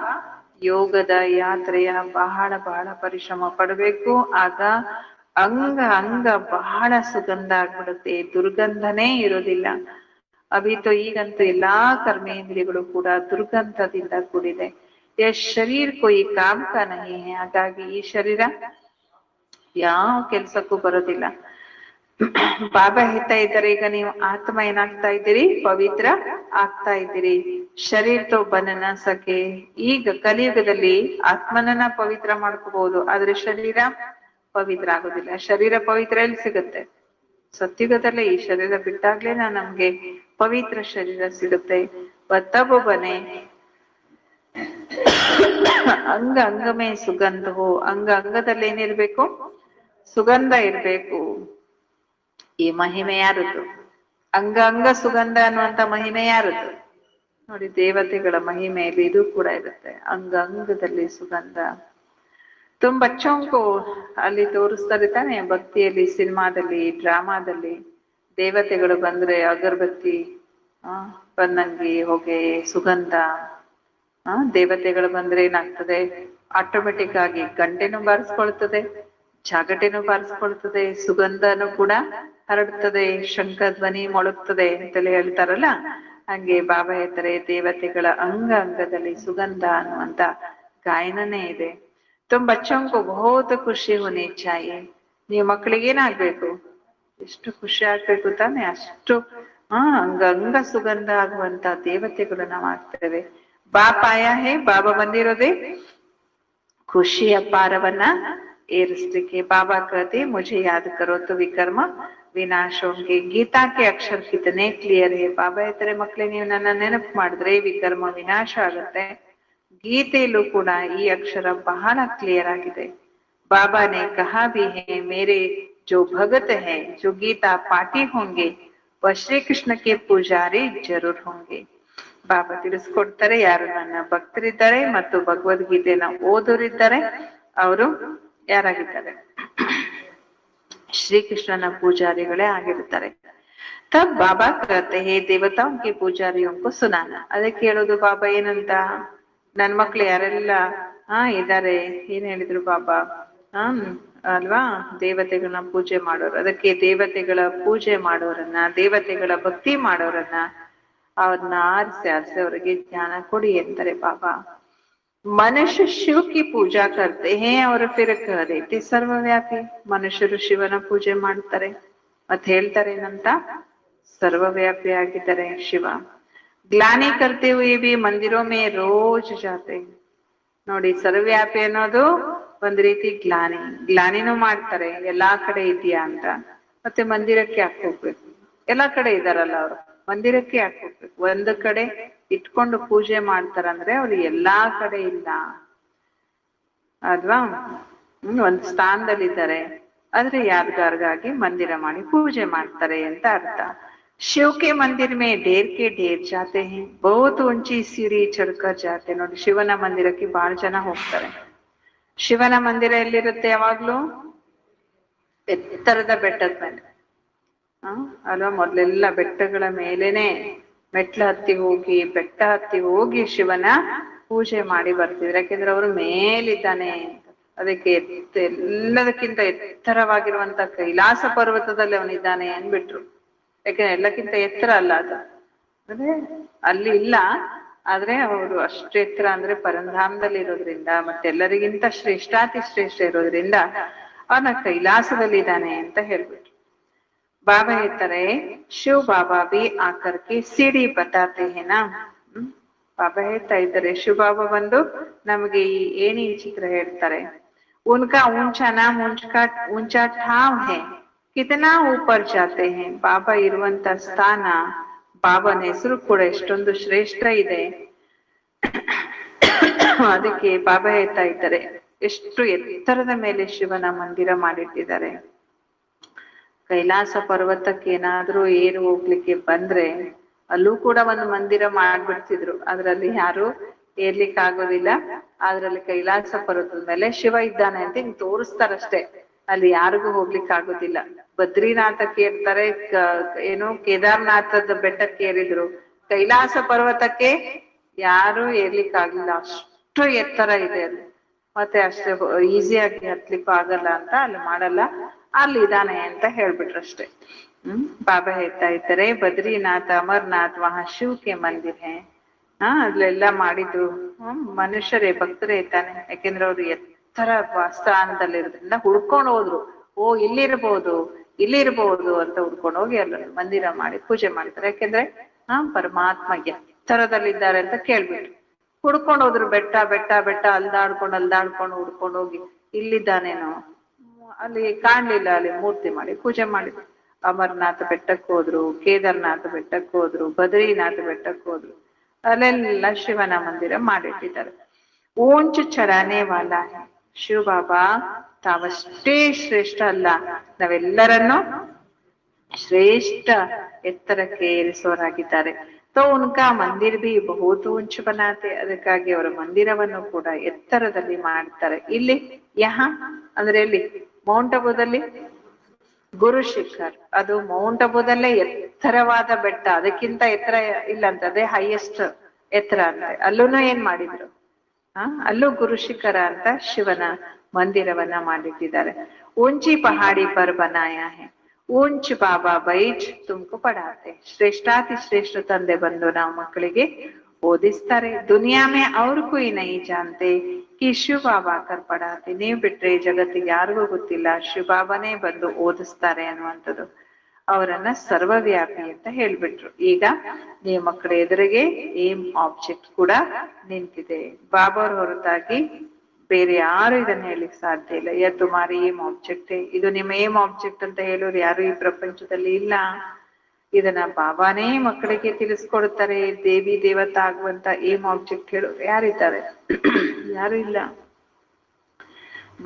ಯೋಗದ ಯಾತ್ರೆಯ ಬಹಳ ಬಹಳ ಪರಿಶ್ರಮ ಪಡ್ಬೇಕು. ಆಗ ಅಂಗ ಅಂಗ ಬಹಳ ಸುಗಂಧ ಆಗ್ಬಿಡುತ್ತೆ, ದುರ್ಗಂಧನೇ ಇರೋದಿಲ್ಲ. ಅಭಿತೋ ಈಗಂತೂ ಎಲ್ಲಾ ಕರ್ಮೇಂದ್ರಿಯಗಳು ಕೂಡ ದುರ್ಗಂಧದಿಂದ ಕೂಡಿದೆ. ಶರೀರ ಕೊಯಿ ಕಾಮ್ ಕಾ ನಹಿ ಹೈ. ಹಾಗಾಗಿ ಈ ಶರೀರ ಯಾವ ಕೆಲ್ಸಕ್ಕೂ ಬರೋದಿಲ್ಲ. ಬಾಬಾ ಹೇಳ್ತಾ ಇದ್ದಾರೆ, ಈಗ ನೀವು ಆತ್ಮ ಏನಾಗ್ತಾ ಇದ್ದೀರಿ, ಪವಿತ್ರ ಆಗ್ತಾ ಇದ್ದೀರಿ. ಶರೀರ ತೋ ಬನ ನ ಸಕೆ. ಈಗ ಕಲಿಯುಗದಲ್ಲಿ ಆತ್ಮನನ್ನ ಪವಿತ್ರ ಮಾಡ್ಕೋಬಹುದು, ಆದ್ರೆ ಶರೀರ ಪವಿತ್ರ ಆಗೋದಿಲ್ಲ. ಶರೀರ ಪವಿತ್ರ ಎಲ್ಲಿ ಸಿಗುತ್ತೆ, ಸತ್ಯುಗದಲ್ಲೇ. ಈ ಶರೀರ ಬಿಟ್ಟಾಗ್ಲೇನ ನಮ್ಗೆ ಪವಿತ್ರ ಶರೀರ ಸಿಗುತ್ತೆ. ತಬ್ ಬನೆ ಅಂಗ ಅಂಗಮೇ ಸುಗಂಧ ಹೋ. ಅಂಗ ಅಂಗದಲ್ಲಿ ಏನಿರ್ಬೇಕು, ಸುಗಂಧ ಇರ್ಬೇಕು. ಈ ಮಹಿಮೆ ಯಾರದ್ದು, ಅಂಗ ಅಂಗ ಸುಗಂಧ ಅನ್ನುವಂತ ಮಹಿಮೆ ಯಾರದ್ದು? ನೋಡಿ, ದೇವತೆಗಳ ಮಹಿಮೆಯಲ್ಲಿ ಇದು ಕೂಡ ಇರುತ್ತೆ, ಅಂಗ ಅಂಗದಲ್ಲಿ ಸುಗಂಧ. ತುಂಬ ಬಚ್ಚೋಂಕು ಅಲ್ಲಿ ತೋರಿಸ್ತಾರೆ ತಾನೆ, ಭಕ್ತಿಯಲ್ಲಿ, ಸಿನಿಮಾದಲ್ಲಿ, ಡ್ರಾಮಾದಲ್ಲಿ ದೇವತೆಗಳು ಬಂದ್ರೆ ಅಗರಬತ್ತಿ, ಬನ್ನಂಗಿ, ಹೊಗೆ, ಸುಗಂಧ. ದೇವತೆಗಳು ಬಂದ್ರೆ ಏನಾಗ್ತದೆ, ಆಟೋಮೆಟಿಕ್ ಆಗಿ ಗಂಟೆನೂ ಬಾರಿಸ್ಕೊಳ್ತದೆ, ಜಾಗಟೆನೂ ಬಾರಿಸ್ಕೊಳ್ತದೆ, ಸುಗಂಧನೂ ಕೂಡ ಹರಡ್ತದೆ, ಶಂಖ ಧ್ವನಿ ಮೊಳಗ್ತದೆ ಅಂತೇಳಿ ಹೇಳ್ತಾರಲ್ಲ. ಹಂಗೆ ಬಾಬಾ ಹೇಳ್ತಾರೆ, ದೇವತೆಗಳ ಅಂಗ ಅಂಗದಲ್ಲಿ ಸುಗಂಧ ಅನ್ನುವಂತ ಗಾಯನನೇ ಇದೆ. ತುಂಬ ಬಚ್ಚೋಂಕು ಬಹುತ್ ಖುಷಿ ಹೋನಿ ಚಾಹಿಯೆ. ನೀವು ಮಕ್ಕಳಿಗೆ ಏನಾಗ್ಬೇಕು, ಎಷ್ಟು ಖುಷಿ ಆಗ್ಬೇಕು ತಾನೆ, ಅಷ್ಟು ಅಂಗ ಅಂಗ ಸುಗಂಧ ಆಗುವಂತ ದೇವತೆಗಳು ನಾವು ಆಗ್ತೇವೆ. ಬಾಪ ಆಯಾ ಹೇ, ಬಾಬಾ ಬಂದಿರೋದೇ ಖುಷಿಯ ಪಾರವನ್ನ ಏರಿಸ್ಲಿಕ್ಕೆ. ಬಾಬಾ ಕತೆ ಮುझे ಯಾದ್ ಕರೋ ತೋ ವಿಕರ್ಮ विनाश होंगे। गीता के अक्षर कितने क्लियर है। ಬಾಬಾ ಹೇಳ್ತಾರೆ, ಮಕ್ಕಳೇ ನೀವು ನನ್ನ ನೆನಪು ಮಾಡಿದ್ರೆ ವಿಕರ್ಮ ವಿನಾಶ ಆಗುತ್ತೆ. ಗೀತೆಯಲ್ಲೂ ಕೂಡ ಈ ಅಕ್ಷರ ಬಹಳ ಕ್ಲಿಯರ್ ಆಗಿದೆ. बाबा ने कहा भी है, मेरे जो भगत हैं जो गीता पाठी होंगे वह श्री कृष्ण के पुजारी जरूर होंगे. ಬಾಬಾ ತಿಳಿಸ್ಕೊಡ್ತಾರೆ, ಯಾರು ನನ್ನ ಭಕ್ತರಿದ್ದಾರೆ ಮತ್ತು ಭಗವದ್ಗೀತೆನ ಓದೋರಿದ್ದಾರೆ ಅವರು ಯಾರಾಗಿದ್ದಾರೆ, श्री कृष्णನ ಪೂಜಾರಿಗಳೇ ಆಗಿರ್ತಾರೆ. तब बाबा कहते हैं देवताओं के पुजारियों को सुनाना. ಅದಕ್ಕೆ ಹೇಳೋದು ಬಾಬಾ ಏನಂತ, ನನ್ ಮಕ್ಳು ಯಾರೆಲ್ಲ ಇದ್ದಾರೆ, ಏನ್ ಹೇಳಿದ್ರು ಬಾಬಾ, ಅಲ್ವಾ, ದೇವತೆಗಳನ್ನ ಪೂಜೆ ಮಾಡೋರು. ಅದಕ್ಕೆ ದೇವತೆಗಳ ಪೂಜೆ ಮಾಡೋರನ್ನ, ದೇವತೆಗಳ ಭಕ್ತಿ ಮಾಡೋರನ್ನ ಅವ್ರನ್ನ ಆರಿಸಿ ಅವ್ರಿಗೆ ಜ್ಞಾನ ಕೊಡಿ ಅಂತಾರೆ ಬಾಬಾ. ಮನುಷ್ಯ ಶಿವ ಕಿ ಪೂಜಾ ಕರ್ತೆ ಹೇ ಅವರು ಫಿರ್ ಕಹ ದೇತೆ ಸರ್ವವ್ಯಾಪಿ. ಮನುಷ್ಯರು ಶಿವನ ಪೂಜೆ ಮಾಡ್ತಾರೆ ಮತ್ ಹೇಳ್ತಾರೆ ಏನಂತ, ಸರ್ವವ್ಯಾಪಿ ಆಗಿದ್ದಾರೆ ಶಿವ. ಗ್ಲಾನಿ ಕರ್ತೆ ಹುಯೇ ಭಿ ಮಂದಿರೋ ಮೇ ರೋಜ್ ಜಾತೆ. ನೋಡಿ, ಸರ್ವವ್ಯಾಪಿ ಅನ್ನೋದು ಒಂದ್ ರೀತಿ ಗ್ಲಾನಿನೂ ಮಾಡ್ತಾರೆ, ಎಲ್ಲಾ ಕಡೆ ಇದೆಯಾ ಅಂತ. ಮತ್ತೆ ಮಂದಿರಕ್ಕೆ ಯಾಕೆ ಹೋಗ್ಬೇಕು, ಎಲ್ಲಾ ಕಡೆ ಇದಾರಲ್ಲ ಅವರು, ಮಂದಿರಕ್ಕೆ ಯಾಕೆ ಹೋಗ್ಬೇಕು? ಒಂದು ಕಡೆ ಇಟ್ಕೊಂಡು ಪೂಜೆ ಮಾಡ್ತಾರಂದ್ರೆ ಅವ್ರು ಎಲ್ಲಾ ಕಡೆ ಇಲ್ಲ ಅಲ್ವಾ, ಒಂದ್ ಸ್ಥಾನದಲ್ಲಿದ್ದಾರೆ, ಆದ್ರೆ ಯಾರಿಗಾರ್ಗಾಗಿ ಮಂದಿರ ಮಾಡಿ ಪೂಜೆ ಮಾಡ್ತಾರೆ ಅಂತ ಅರ್ಥ. ಶಿವ ಕೆ ಮಂದಿರ ಮೇ ಢೇರ್ ಕೆ ಢೇರ್ ಜಾತೆ ಹೇ, ಬಹುತ್ ಉಂಚಿ ಸಿಡಿ ಚಡ್ಕರ್ ಜಾತೆ. ನೋಡಿ, ಶಿವನ ಮಂದಿರಕ್ಕೆ ಬಹಳ ಜನ ಹೋಗ್ತಾರೆ. ಶಿವನ ಮಂದಿರ ಎಲ್ಲಿರುತ್ತೆ? ಯಾವಾಗ್ಲೂ ಎತ್ತರದ ಬೆಟ್ಟದ ಮೇಲೆ ಅಲ್ವಾ. ಮೊದ್ಲೆಲ್ಲ ಬೆಟ್ಟಗಳ ಮೇಲೇನೆ ಮೆಟ್ಲ ಹತ್ತಿ ಹೋಗಿ, ಬೆಟ್ಟ ಹತ್ತಿ ಹೋಗಿ ಶಿವನ ಪೂಜೆ ಮಾಡಿ ಬರ್ತಿದ್ರು. ಯಾಕೆಂದ್ರೆ ಅವರು ಮೇಲಿದ್ದಾನೆ. ಅದಕ್ಕೆ ಎಲ್ಲದಕ್ಕಿಂತ ಎತ್ತರವಾಗಿರುವಂತ ಕೈಲಾಸ ಪರ್ವತದಲ್ಲಿ ಅವನಿದ್ದಾನೆ ಅಂದ್ಬಿಟ್ರು. ಯಾಕೆಂದ್ರೆ ಎಲ್ಲಕ್ಕಿಂತ ಎತ್ತರ ಅಲ್ಲ ಅದು, ಅಂದ್ರೆ ಅಲ್ಲಿ ಇಲ್ಲ, ಆದ್ರೆ ಅವರು ಅಷ್ಟು ಎತ್ತರ ಅಂದ್ರೆ ಪರಂಧಾಮದಲ್ಲಿ ಇರೋದ್ರಿಂದ, ಮತ್ತೆಲ್ಲರಿಗಿಂತ ಶ್ರೇಷ್ಠಾತಿ ಶ್ರೇಷ್ಠ ಇರೋದ್ರಿಂದ ಅವನ ಕೈಲಾಸದಲ್ಲಿ ಇದ್ದಾನೆ ಅಂತ ಹೇಳ್ಬಿಟ್ರು. ಬಾಬಾ ಹೇಳ್ತಾರೆ, ಶಿವ್ ಬಾಬಾ ಬಿ ಆಕರ್ಕೆ ಸಿಡಿ ಬತಾತೆ ಹೇನಾ. ಬಾಬಾ ಹೇಳ್ತಾ ಇದ್ದಾರೆ, ಶಿವ ಬಾಬಾ ಬಂದು ನಮಗೆ ಈ ಏಣಿ ಚಿತ್ರ ಹೇಳ್ತಾರೆ. ಉನ್ಕಾ ಊಂಚಾ ನಾಮ್ ಊಂಚಾ ಠಾವ್ ಹೇ, ಕಿತನಾ ಊಪರ್ ಜಾತೆ ಹೇ. ಬಾಬಾ ಇರುವಂತ ಸ್ಥಾನ, ಬಾಬಾನ ಹೆಸರು ಕೂಡ ಎಷ್ಟೊಂದು ಶ್ರೇಷ್ಠ ಇದೆ. ಅದಕ್ಕೆ ಬಾಬಾ ಹೇಳ್ತಾ ಇದ್ದಾರೆ, ಎಷ್ಟು ಎತ್ತರದ ಮೇಲೆ ಶಿವನ ಮಂದಿರ ಮಾಡಿಟ್ಟಿದ್ದಾರೆ. ಕೈಲಾಸ ಪರ್ವತಕ್ಕೆ ಏನಾದ್ರೂ ಏರು ಹೋಗ್ಲಿಕ್ಕೆ ಬಂದ್ರೆ ಅಲ್ಲೂ ಕೂಡ ಒಂದು ಮಂದಿರ ಮಾಡ್ಬಿಡ್ತಿದ್ರು, ಅದ್ರಲ್ಲಿ ಯಾರು ಏರ್ಲಿಕ್ಕೆ ಆಗೋದಿಲ್ಲ. ಅದ್ರಲ್ಲಿ ಕೈಲಾಸ ಪರ್ವತದ ಮೇಲೆ ಶಿವ ಇದ್ದಾನೆ ಅಂತ ಹಿಂಗ್ ತೋರಿಸ್ತಾರಷ್ಟೇ, ಅಲ್ಲಿ ಯಾರಿಗೂ ಹೋಗ್ಲಿಕ್ಕೆ ಆಗೋದಿಲ್ಲ. ಬದ್ರಿನಾಥಕ್ಕೆ ಏರ್ತಾರೆ, ಏನು ಕೇದಾರ್ನಾಥದ ಬೆಟ್ಟಕ್ಕೆ ಏರಿದ್ರು, ಕೈಲಾಸ ಪರ್ವತಕ್ಕೆ ಯಾರು ಏರ್ಲಿಕ್ಕೆ ಆಗ್ಲಿಲ್ಲ, ಅಷ್ಟು ಎತ್ತರ ಇದೆ ಅಲ್ಲಿ. ಮತ್ತೆ ಅಷ್ಟೇ ಈಸಿಯಾಗಿ ಹತ್ಲಿಕ್ಕೂ ಆಗಲ್ಲ ಅಂತ ಅಲ್ಲಿ ಮಾಡಲ್ಲ, ಅಲ್ಲಿ ಇದಾನೆ ಅಂತ ಹೇಳ್ಬಿಟ್ರಷ್ಟೇ. ಬಾಬಾ ಹೇಳ್ತಾ ಇದ್ದಾರೆ, ಬದ್ರಿನಾಥ್ ಅಮರ್ನಾಥ್ ವಹಾ ಶಿವ್ ಕೆ ಮಂದಿರ್ ಹೇ. ಅಲ್ಲೆಲ್ಲ ಮಾಡಿದ್ರು ಮನುಷ್ಯರೇ, ಭಕ್ತರೇ ಇದ್ದಾನೆ. ಯಾಕೆಂದ್ರೆ ಅವ್ರು ಎತ್ತರ ಸ್ಥಾನದಲ್ಲಿರೋದ್ರಿಂದ ಹುಡ್ಕೊಂಡು ಹೋದ್ರು, ಓ ಇಲ್ಲಿರ್ಬೋದು ಅಂತ ಹುಡ್ಕೊಂಡು ಹೋಗಿ ಅಲ್ಲ ಮಂದಿರ ಮಾಡಿ ಪೂಜೆ ಮಾಡಿದ್ರು. ಯಾಕೆಂದ್ರೆ ಪರಮಾತ್ಮ ಎತ್ತರದಲ್ಲಿದ್ದಾರೆ ಅಂತ ಕೇಳ್ಬಿಟ್ರು, ಹುಡ್ಕೊಂಡು ಹೋದ್ರು. ಬೆಟ್ಟ ಬೆಟ್ಟ ಬೆಟ್ಟ ಅಲ್ದಾಡ್ಕೊಂಡು ಹುಡ್ಕೊಂಡು ಹೋಗಿ ಇಲ್ಲಿದ್ದಾನೇನೋ, ಅಲ್ಲಿ ಕಾಣ್ಲಿಲ್ಲ, ಅಲ್ಲಿ ಮೂರ್ತಿ ಮಾಡಿ ಪೂಜೆ ಮಾಡಿದ್ರು. ಅಮರ್ನಾಥ ಬೆಟ್ಟಕ್ಕೆ ಹೋದ್ರು, ಕೇದಾರ್ನಾಥ ಬೆಟ್ಟಕ್ಕೆ ಹೋದ್ರು, ಬದ್ರಿನಾಥ ಬೆಟ್ಟಕ್ಕೆ ಹೋದ್ರು, ಅಲ್ಲೆಲ್ಲ ಶಿವನ ಮಂದಿರ ಮಾಡಿಟ್ಟಿದ್ದಾರೆ. ಊಂಚ್ ಚರಾನೆ ವಾಲ ಹೇ. ಶಿವ ಬಾಬಾ ತಾವಷ್ಟೇ ಶ್ರೇಷ್ಠ ಅಲ್ಲ, ನಾವೆಲ್ಲರನ್ನು ಶ್ರೇಷ್ಠ ಎತ್ತರಕ್ಕೆ ಏರಿಸೋರಾಗಿದ್ದಾರೆ. ತೋ ಉನ್ಕಾ ಮಂದಿರ್ ಬಿ ಬಹುತ್ ಊಂಚ್ ಬನಾತೆ. ಅದಕ್ಕಾಗಿ ಅವರ ಮಂದಿರವನ್ನು ಕೂಡ ಎತ್ತರದಲ್ಲಿ ಮಾಡ್ತಾರೆ. ಇಲ್ಲಿ ಅಂದ್ರೆ ಎಲ್ಲಿ? ಮೌಂಟ್ ಅಬುದಲ್ಲಿ ಗುರು ಶಿಖರ್, ಅದು ಮೌಂಟ್ ಅಬುದಲ್ಲೇ ಎತ್ತರವಾದ ಬೆಟ್ಟ, ಅದಕ್ಕಿಂತ ಎತ್ತರ ಇಲ್ಲ ಅಂತ, ಅದೇ ಹೈಯೆಸ್ಟ್ ಎತ್ತರ ಅಂತ. ಅಲ್ಲೂನು ಏನ್ ಮಾಡಿದ್ರು, ಅಲ್ಲೂ ಗುರು ಶಿಖರ ಅಂತ ಶಿವನ ಮಂದಿರವನ್ನ ಮಾಡಿಟ್ಟಿದ್ದಾರೆ. ಊಂಚಿ ಪಹಾಡಿ ಪರ್ ಬನಾಯ ಹೇ, ಊಂಚ್ ಬಾಬಾ ಬೈಟ್ ತುಮ್ಕು ಪಡಾತೆ. ಶ್ರೇಷ್ಠಾತಿ ಶ್ರೇಷ್ಠ ತಂದೆ ಬಂದು ನಾವು ಮಕ್ಕಳಿಗೆ ಓದಿಸ್ತಾರೆ. ದುನಿಯಾ ಮೇ ಅವ್ರು ಕೊಯ್ ನಹೀ ಜಾನ್ತೆ ಕಿ ಶಿವ ಬಾಬಾ ಕರ್ ಪಡಾತೆ. ನೀವು ಬಿಟ್ರೆ ಜಗತ್ತಿಗೆ ಯಾರಿಗೂ ಗೊತ್ತಿಲ್ಲ, ಶಿವ ಬಾಬಾನೇ ಬಂದು ಓದಿಸ್ತಾರೆ ಅನ್ನುವಂಥದ್ದು. ಅವರನ್ನ ಸರ್ವವ್ಯಾಪಿ ಅಂತ ಹೇಳ್ಬಿಟ್ರು. ಈಗ ನೀವು ಮಕ್ಕಳ ಎದುರಿಗೆ ಏಮ್ ಆಬ್ಜೆಕ್ಟ್ ಕೂಡ ನಿಂತಿದೆ. ಬಾಬಾ ಹೊರತಾಗಿ ಬೇರೆ ಯಾರು ಇದನ್ನ ಹೇಳಿಕ್ ಸಾಧ್ಯ ಇಲ್ಲ. ಯ ತುಮಾರಿ ಏಮ್ ಆಬ್ಜೆಕ್ಟ್, ಇದು ನಿಮ್ಮ ಏಮ್ ಆಬ್ಜೆಕ್ಟ್ ಅಂತ ಹೇಳೋರು ಯಾರು ಈ ಪ್ರಪಂಚದಲ್ಲಿ ಇಲ್ಲ. ಇದನ್ನ ಬಾಬಾನೇ ಮಕ್ಕಳಿಗೆ ತಿಳಿಸ್ಕೊಡ್ತಾರೆ. ದೇವಿ ದೇವತಾ ಆಗುವಂತ ಏಮ್ ಆಬ್ಜೆಕ್ಟ್ ಹೇಳೋರು ಯಾರಿದ್ದಾರೆ? ಯಾರು ಇಲ್ಲ.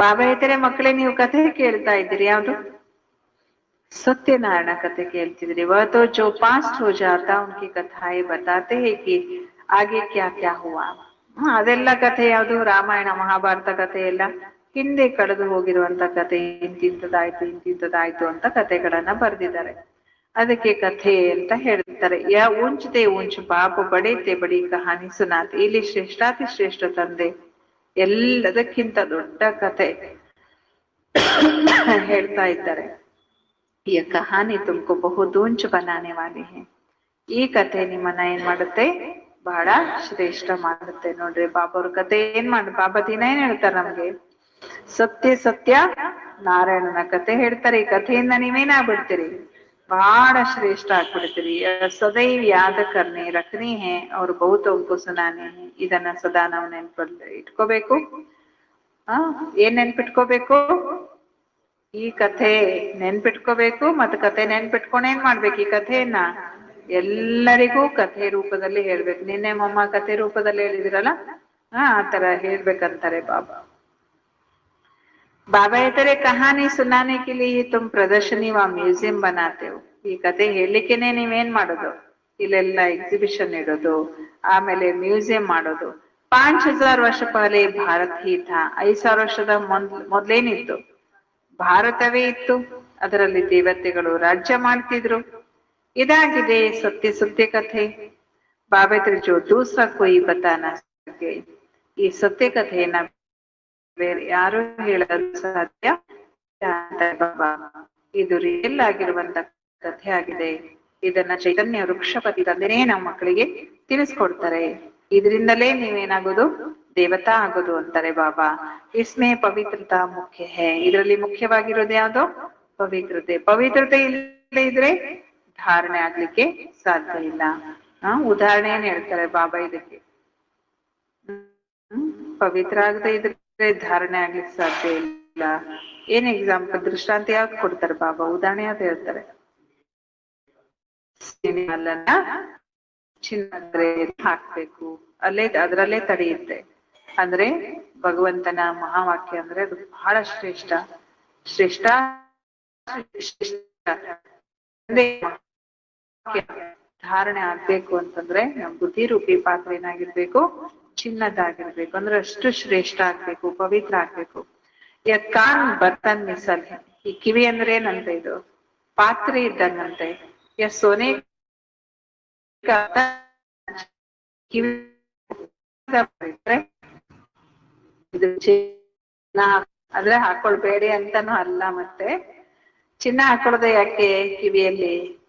ಬಾಬಾ ಹೇಳ್ತಾರೆ, ಮಕ್ಕಳೇ ನೀವು ಕಥೆ ಕೇಳ್ತಾ ಇದ್ದೀರಿ, ಯಾವುದು? सत्यनारायण कथे ಕೇಳ್ತಿದ್ರಿ. वह तो जो पास्ट हो जाता उनकी कथाएं बताते हैं कि आगे क्या क्या हुआ. ಅದೆಲ್ಲ ಕಥೆ ಯಾವುದು? ರಾಮಾಯಣ ಮಹಾಭಾರತ ಕಥೆ ಎಲ್ಲ ಹಿಂದೆ ಕಳೆದು ಹೋಗಿರುವಂತ ಕಥೆ. ಇಂತಿಂತದಾಯ್ತು ಇಂತಿಂತದಾಯ್ತು ಅಂತ ಕಥೆಗಳನ್ನ ಬರ್ದಿದ್ದಾರೆ. ಅದಕ್ಕೆ ಕಥೆ ಅಂತ ಹೇಳ್ತಾರೆ. ಯಾ ಊಂಚತೆ ಊಂಚ್ ಬಾಪು ಬಡೇತೆ ಬಡಿ ಕಹಾನಿ ಸುನಾತೆ. ಇಲ್ಲಿ ಶ್ರೇಷ್ಠಾತಿ ಶ್ರೇಷ್ಠ ತಂದೆ ಎಲ್ಲದಕ್ಕಿಂತ ದೊಡ್ಡ ಕಥೆ ಹೇಳ್ತಾ ಇದ್ದಾರೆ. ಈ ಕಹಾನಿ ತುಮಕು ಬಹುದೂಂಚ್ ಬನಾನೆ ವಾಲಿ ಹೈ. ಈ ಕಥೆ ನಿಮ್ಮನ್ನ ಏನ್ ಮಾಡುತ್ತೆ? ಬಹಳ ಶ್ರೇಷ್ಠ ಮಾಡುತ್ತೆ. ನೋಡ್ರಿ ಬಾಬಾ ಅವ್ರ ಕಥೆ ಬಾಬಾ ದಿನ ಏನ್ ಹೇಳ್ತಾರೆ ನಮ್ಗೆ? ಸತ್ಯ ಸತ್ಯ ನಾರಾಯಣನ ಕಥೆ ಹೇಳ್ತಾರೆ. ಈ ಕಥೆಯಿಂದ ನೀವೇನಾಗ್ಬಿಡ್ತೀರಿ? ಬಹಳ ಶ್ರೇಷ್ಠ ಆಗ್ಬಿಡ್ತೀರಿ. ಸದೈವ್ ಯಾದ ಕರ್ನೆ ರಖನೆ ಹೇ ಅವ್ರು ಬಹುತ್ ಉಂಕು ಸುನಾನೆ ಹೇ. ಇದನ್ನ ಸದಾ ನಾವು ಇಟ್ಕೋಬೇಕು. ಏನ್ ನೆನ್ಪಿಟ್ಕೋಬೇಕು? ಈ ಕಥೆ ನೆನ್ಪಿಟ್ಕೋಬೇಕು. ಮತ್ತೆ ಕಥೆ ನೆನ್ಪಿಟ್ಕೊಂಡು ಏನ್ ಮಾಡ್ಬೇಕು? ಈ ಕಥೆಯನ್ನ ಎಲ್ಲರಿಗೂ ಕಥೆ ರೂಪದಲ್ಲಿ ಹೇಳ್ಬೇಕು. ನಿನ್ನೆ ಮಮ್ಮ ಕಥೆ ರೂಪದಲ್ಲಿ ಹೇಳಿದಿರಲ್ಲ, ಆ ತರ ಹೇಳ್ಬೇಕಂತಾರೆ ಬಾಬಾ. ಬಾಬಾ ಹೇಳ್ತಾರೆ, ಕಹಾನಿ ಸುನಾನೆ ಕೆ ಲಿಯೆ ತುಮ್ ಪ್ರದರ್ಶನಿ ವಾ ಮ್ಯೂಸಿಯಂ ಬನಾತೆ ಹೋ. ಈ ಕಥೆ ಹೇಳ್ಲಿಕ್ಕೆನೆ ನೀವೇನ್ ಮಾಡೋದು? ಇಲ್ಲೆಲ್ಲ ಎಕ್ಸಿಬಿಷನ್ ಇಡೋದು, ಆಮೇಲೆ ಮ್ಯೂಸಿಯಂ ಮಾಡೋದು. 5000 ವರ್ಷ ಪಹಲೆ ಭಾರತ್ ಹಿ ಥಾ. 5000 ವರ್ಷದ ಮೊದ್ಲೇನಿತ್ತು? ಭಾರತವೇ ಇತ್ತು. ಅದರಲ್ಲಿ ದೇವತೆಗಳು ರಾಜ್ಯ ಮಾಡ್ತಿದ್ರು. ಇದಾಗಿದೆ ಸತ್ಯ ಸತ್ಯ ಕಥೆ. ಬಾಬಾ ಜೋ ದೂಸರಾ ಕೋಯಿ ಬತಾನ ಸಕೆ. ಈ ಸತ್ಯ ಕಥೆಯನ್ನ ಬೇರೆ ಯಾರು ಹೇಳಲು ಸಾಧ್ಯ? ಬಾಬಾ ಇದು ರಿಯಲ್ ಆಗಿರುವಂತ ಕಥೆ ಆಗಿದೆ. ಇದನ್ನ ಚೈತನ್ಯ ವೃಕ್ಷಪತಿ ತಂದೆನೇ ನಮ್ಮ ಮಕ್ಕಳಿಗೆ ತಿಳಿಸ್ಕೊಡ್ತಾರೆ. ಇದರಿಂದಲೇ ನೀವೇನಾಗೋದು? ದೇವತಾ ಆಗೋದು ಅಂತಾರೆ ಬಾಬಾ. ಇಸ್ಮೇ ಪವಿತ್ರತಾ ಮುಖ್ಯ ಹೇ. ಇದರಲ್ಲಿ ಮುಖ್ಯವಾಗಿರೋದು ಯಾವ್ದು? ಪವಿತ್ರತೆ. ಪವಿತ್ರತೆ ಇಲ್ಲದೆ ಇದ್ರೆ ಧಾರಣೆ ಆಗ್ಲಿಕ್ಕೆ ಸಾಧ್ಯ ಇಲ್ಲ. ಉದಾಹರಣೆ ಏನ್ ಹೇಳ್ತಾರೆ ಬಾಬಾ ಇದಕ್ಕೆ? ಪವಿತ್ರ ಆಗದೆ ಇದ್ರೆ ಧಾರಣೆ ಆಗ್ಲಿಕ್ಕೆ ಸಾಧ್ಯ ಇಲ್ಲ. ಏನ್ ಎಕ್ಸಾಂಪಲ್, ದೃಷ್ಟಾಂತ ಯಾವ್ದು ಕೊಡ್ತಾರೆ ಬಾಬಾ? ಉದಾಹರಣೆ ಯಾವ್ದು ಹೇಳ್ತಾರೆ? ಚಿನ್ನದ್ರೆ ಹಾಕ್ಬೇಕು, ಅದ್ರಲ್ಲೇ ತಡೆಯುತ್ತೆ. ಅಂದ್ರೆ ಭಗವಂತನ ಮಹಾವಾಕ್ಯ ಅಂದ್ರೆ ಅದು ಬಹಳ ಶ್ರೇಷ್ಠ. ಶ್ರೇಷ್ಠ ಧಾರಣೆ ಆಗ್ಬೇಕು ಅಂತಂದ್ರೆ ನಮ್ ಬುದ್ಧಿ ರೂಪಿ ಪಾತ್ರ ಏನಾಗಿರ್ಬೇಕು? ಚಿನ್ನದಾಗಿರ್ಬೇಕು. ಅಂದ್ರೆ ಅಷ್ಟು ಶ್ರೇಷ್ಠ ಆಗ್ಬೇಕು, ಪವಿತ್ರ ಆಗ್ಬೇಕು. ಕಾನ್ ಬರ್ತನ್ ಮಿಸಲ್. ಈ ಕಿವಿ ಅಂದ್ರೆ ಏನಂತೆ? ಇದು ಪಾತ್ರೆ ಇದ್ದಂಗಂತೆ. ಸೋನೆ ಕಿವಿ ಇದು ಚಿನ್ನ ಆದ್ರೆ ಹಾಕೊಳ್ಬೇಡಿ ಅಂತಾನು ಅಲ್ಲ. ಮತ್ತೆ ಚಿನ್ನ ಹಾಕೊಳ್ಳೋದೆ ಯಾಕೆ?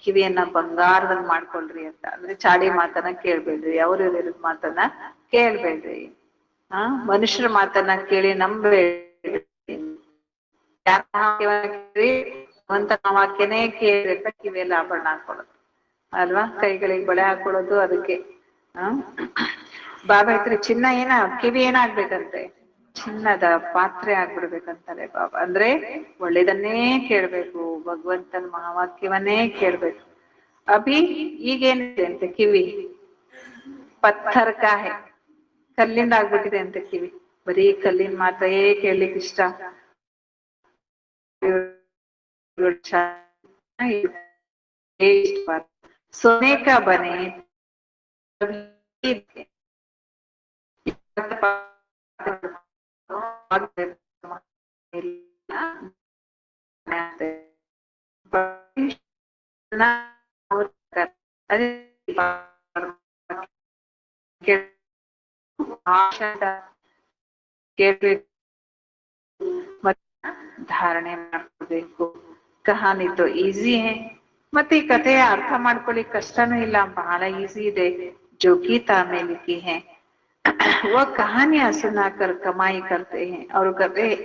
ಕಿವಿಯನ್ನ ಬಂಗಾರದಂಗ್ ಮಾಡ್ಕೊಳ್ರಿ ಅಂತ. ಅಂದ್ರೆ ಚಾಡಿ ಮಾತನ್ನ ಕೇಳ್ಬೇಡ್ರಿ, ಅವ್ರ ಮಾತನ್ನ ಕೇಳ್ಬೇಡ್ರಿ. ಮನುಷ್ಯರ ಮಾತನ್ನ ಕೇಳಿ ನಂಬೇಡ್ರಿ. ವಾಕ್ಯನೇ ಕೇಳ್ಬೇಕ ಕಿವಿಯಲ್ಲಿ ಆಭರಣ ಹಾಕೊಳ್ಳೋದು ಅಲ್ವಾ? ಕೈಗಳಿಗೆ ಬಳೆ ಹಾಕೊಳ್ಳೋದು ಅದಕ್ಕೆ. ಬಾಬಾ ಹತ್ರ ಚಿನ್ನ ಕಿವಿ ಏನಾಗ್ಬೇಕಂತೆ? ಚಿನ್ನದ ಪಾತ್ರೆ ಆಗ್ಬಿಡ್ಬೇಕಂತಾರೆ ಬಾಬಾ. ಅಂದ್ರೆ ಒಳ್ಳೇದನ್ನೇ ಕೇಳ್ಬೇಕು, ಭಗವಂತನ ಮಹಾವಾಕ್ಯವನ್ನೇ ಕೇಳ್ಬೇಕು. ಅಭಿ ಈಗೇನಿದೆ ಅಂತೆ? ಕಿವಿ ಪತ್ಥರ್ ಕಾ ಹೈ. ಕಲ್ಲಿಂದ ಆಗ್ಬಿಟ್ಟಿದೆ ಅಂತೆ ಕಿವಿ. ಬರೀ ಕಲ್ಲಿನ ಮಾತೇ ಕೇಳಲಿಕ್ಕೆ ಇಷ್ಟ. सोने का बने ಧಾರಣೆ ಮಾಡ್ಕೋಬೇಕು. ಕಹಾನಿ ತೋ ಈಸಿ ಹೇ. ಮತ್ತೆ ಈ ಕಥೆಯ ಅರ್ಥ ಮಾಡ್ಕೊಳ್ಳಿಕ್ ಕಷ್ಟನೂ ಇಲ್ಲ, ಬಹಳ ಈಸಿ ಇದೆ. जो गीता में लिखी है वो कहानियां सुनाकर कमाई करते हैं. ಅವರು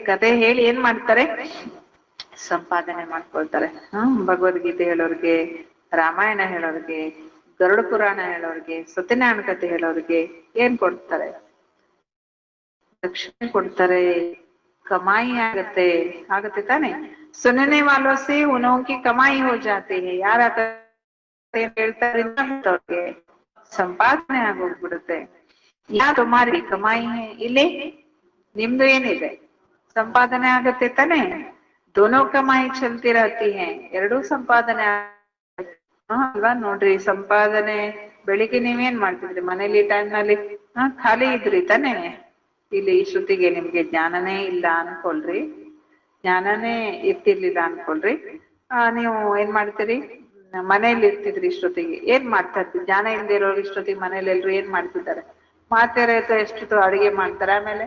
ಕತೆ ಹೇಳಿ ಏನ್ ಮಾಡ್ತಾರೆ? ಸಂಪಾದನೆ ಮಾಡ್ಕೊಳ್ತಾರೆ. ಭಗವದ್ಗೀತೆ ಹೇಳೋರ್ಗೆ, ರಾಮಾಯಣ ಹೇಳೋರ್ಗೆ, ಗರುಡ ಪುರಾಣ ಹೇಳೋರ್ಗೆ, ಸತ್ಯನಾರಾಯಣ ಕತೆ ಹೇಳೋರ್ಗೆ ಏನ್ ಕೊಡ್ತಾರೆ? दक्षिणे ಕೊಡ್ತಾರೆ, कमाई ಆಗತ್ತೆ, ಆಗತ್ತೆ ತಾನೆ. सुनने वालों से उन्हों की कमाई हो जाती है. ಯಾರ ಹೇಳ್ತಾರೆ ಅವ್ರಿಗೆ ಸಂಪಾದನೆ ಆಗೋಗ್ಬಿಡುತ್ತೆ. ಯಾ ತುಮಾರಿ ಕಮಾಯಿ ಹೈ, ಇಲ್ಲಿ ನಿಮ್ದು ಏನಿದೆ ಸಂಪಾದನೆ ಆಗತ್ತೆ ತಾನೆ. दोनों कमाई चलती रहती है, ಎರಡೂ ಸಂಪಾದನೆ ಅಲ್ವಾ. ನೋಡ್ರಿ, ಸಂಪಾದನೆ ಬೆಳಿಗ್ಗೆ ನೀವೇನ್ ಮಾಡ್ತಿದ್ರಿ ಮನೇಲಿ ಟೈಮ್ ನಲ್ಲಿ? ಖಾಲಿ ಇದ್ರಿ ತಾನೆ. ಇಲ್ಲಿ ಶ್ರುತಿಗೆ ನಿಮ್ಗೆ ಜ್ಞಾನನೇ ಇಲ್ಲ ಅನ್ಕೊಳ್ರಿ, ಜ್ಞಾನನೇ ಇರ್ತಿರ್ಲಿಲ್ಲ ಅನ್ಕೊಳ್ರಿ. ನೀವು ಏನ್ ಮಾಡ್ತೀರಿ? ಮನೇಲಿ ಇರ್ತಿದ್ರಿ ಇಷ್ಟೊತ್ತಿಗೆ ಏನ್ ಮಾಡ್ತಾ ಇರ್ತೀವಿ? ಜ್ಞಾನ ಇಲ್ದೇ ಇರೋರು ಇಷ್ಟೊತ್ತಿಗೆ ಮನೇಲಿ ಎಲ್ರು ಏನ್ ಮಾಡ್ತಿದ್ದಾರೆ? ಮಾತಾರ ಎಷ್ಟೊತ್ತು ಅಡಿಗೆ ಮಾಡ್ತಾರೆ, ಆಮೇಲೆ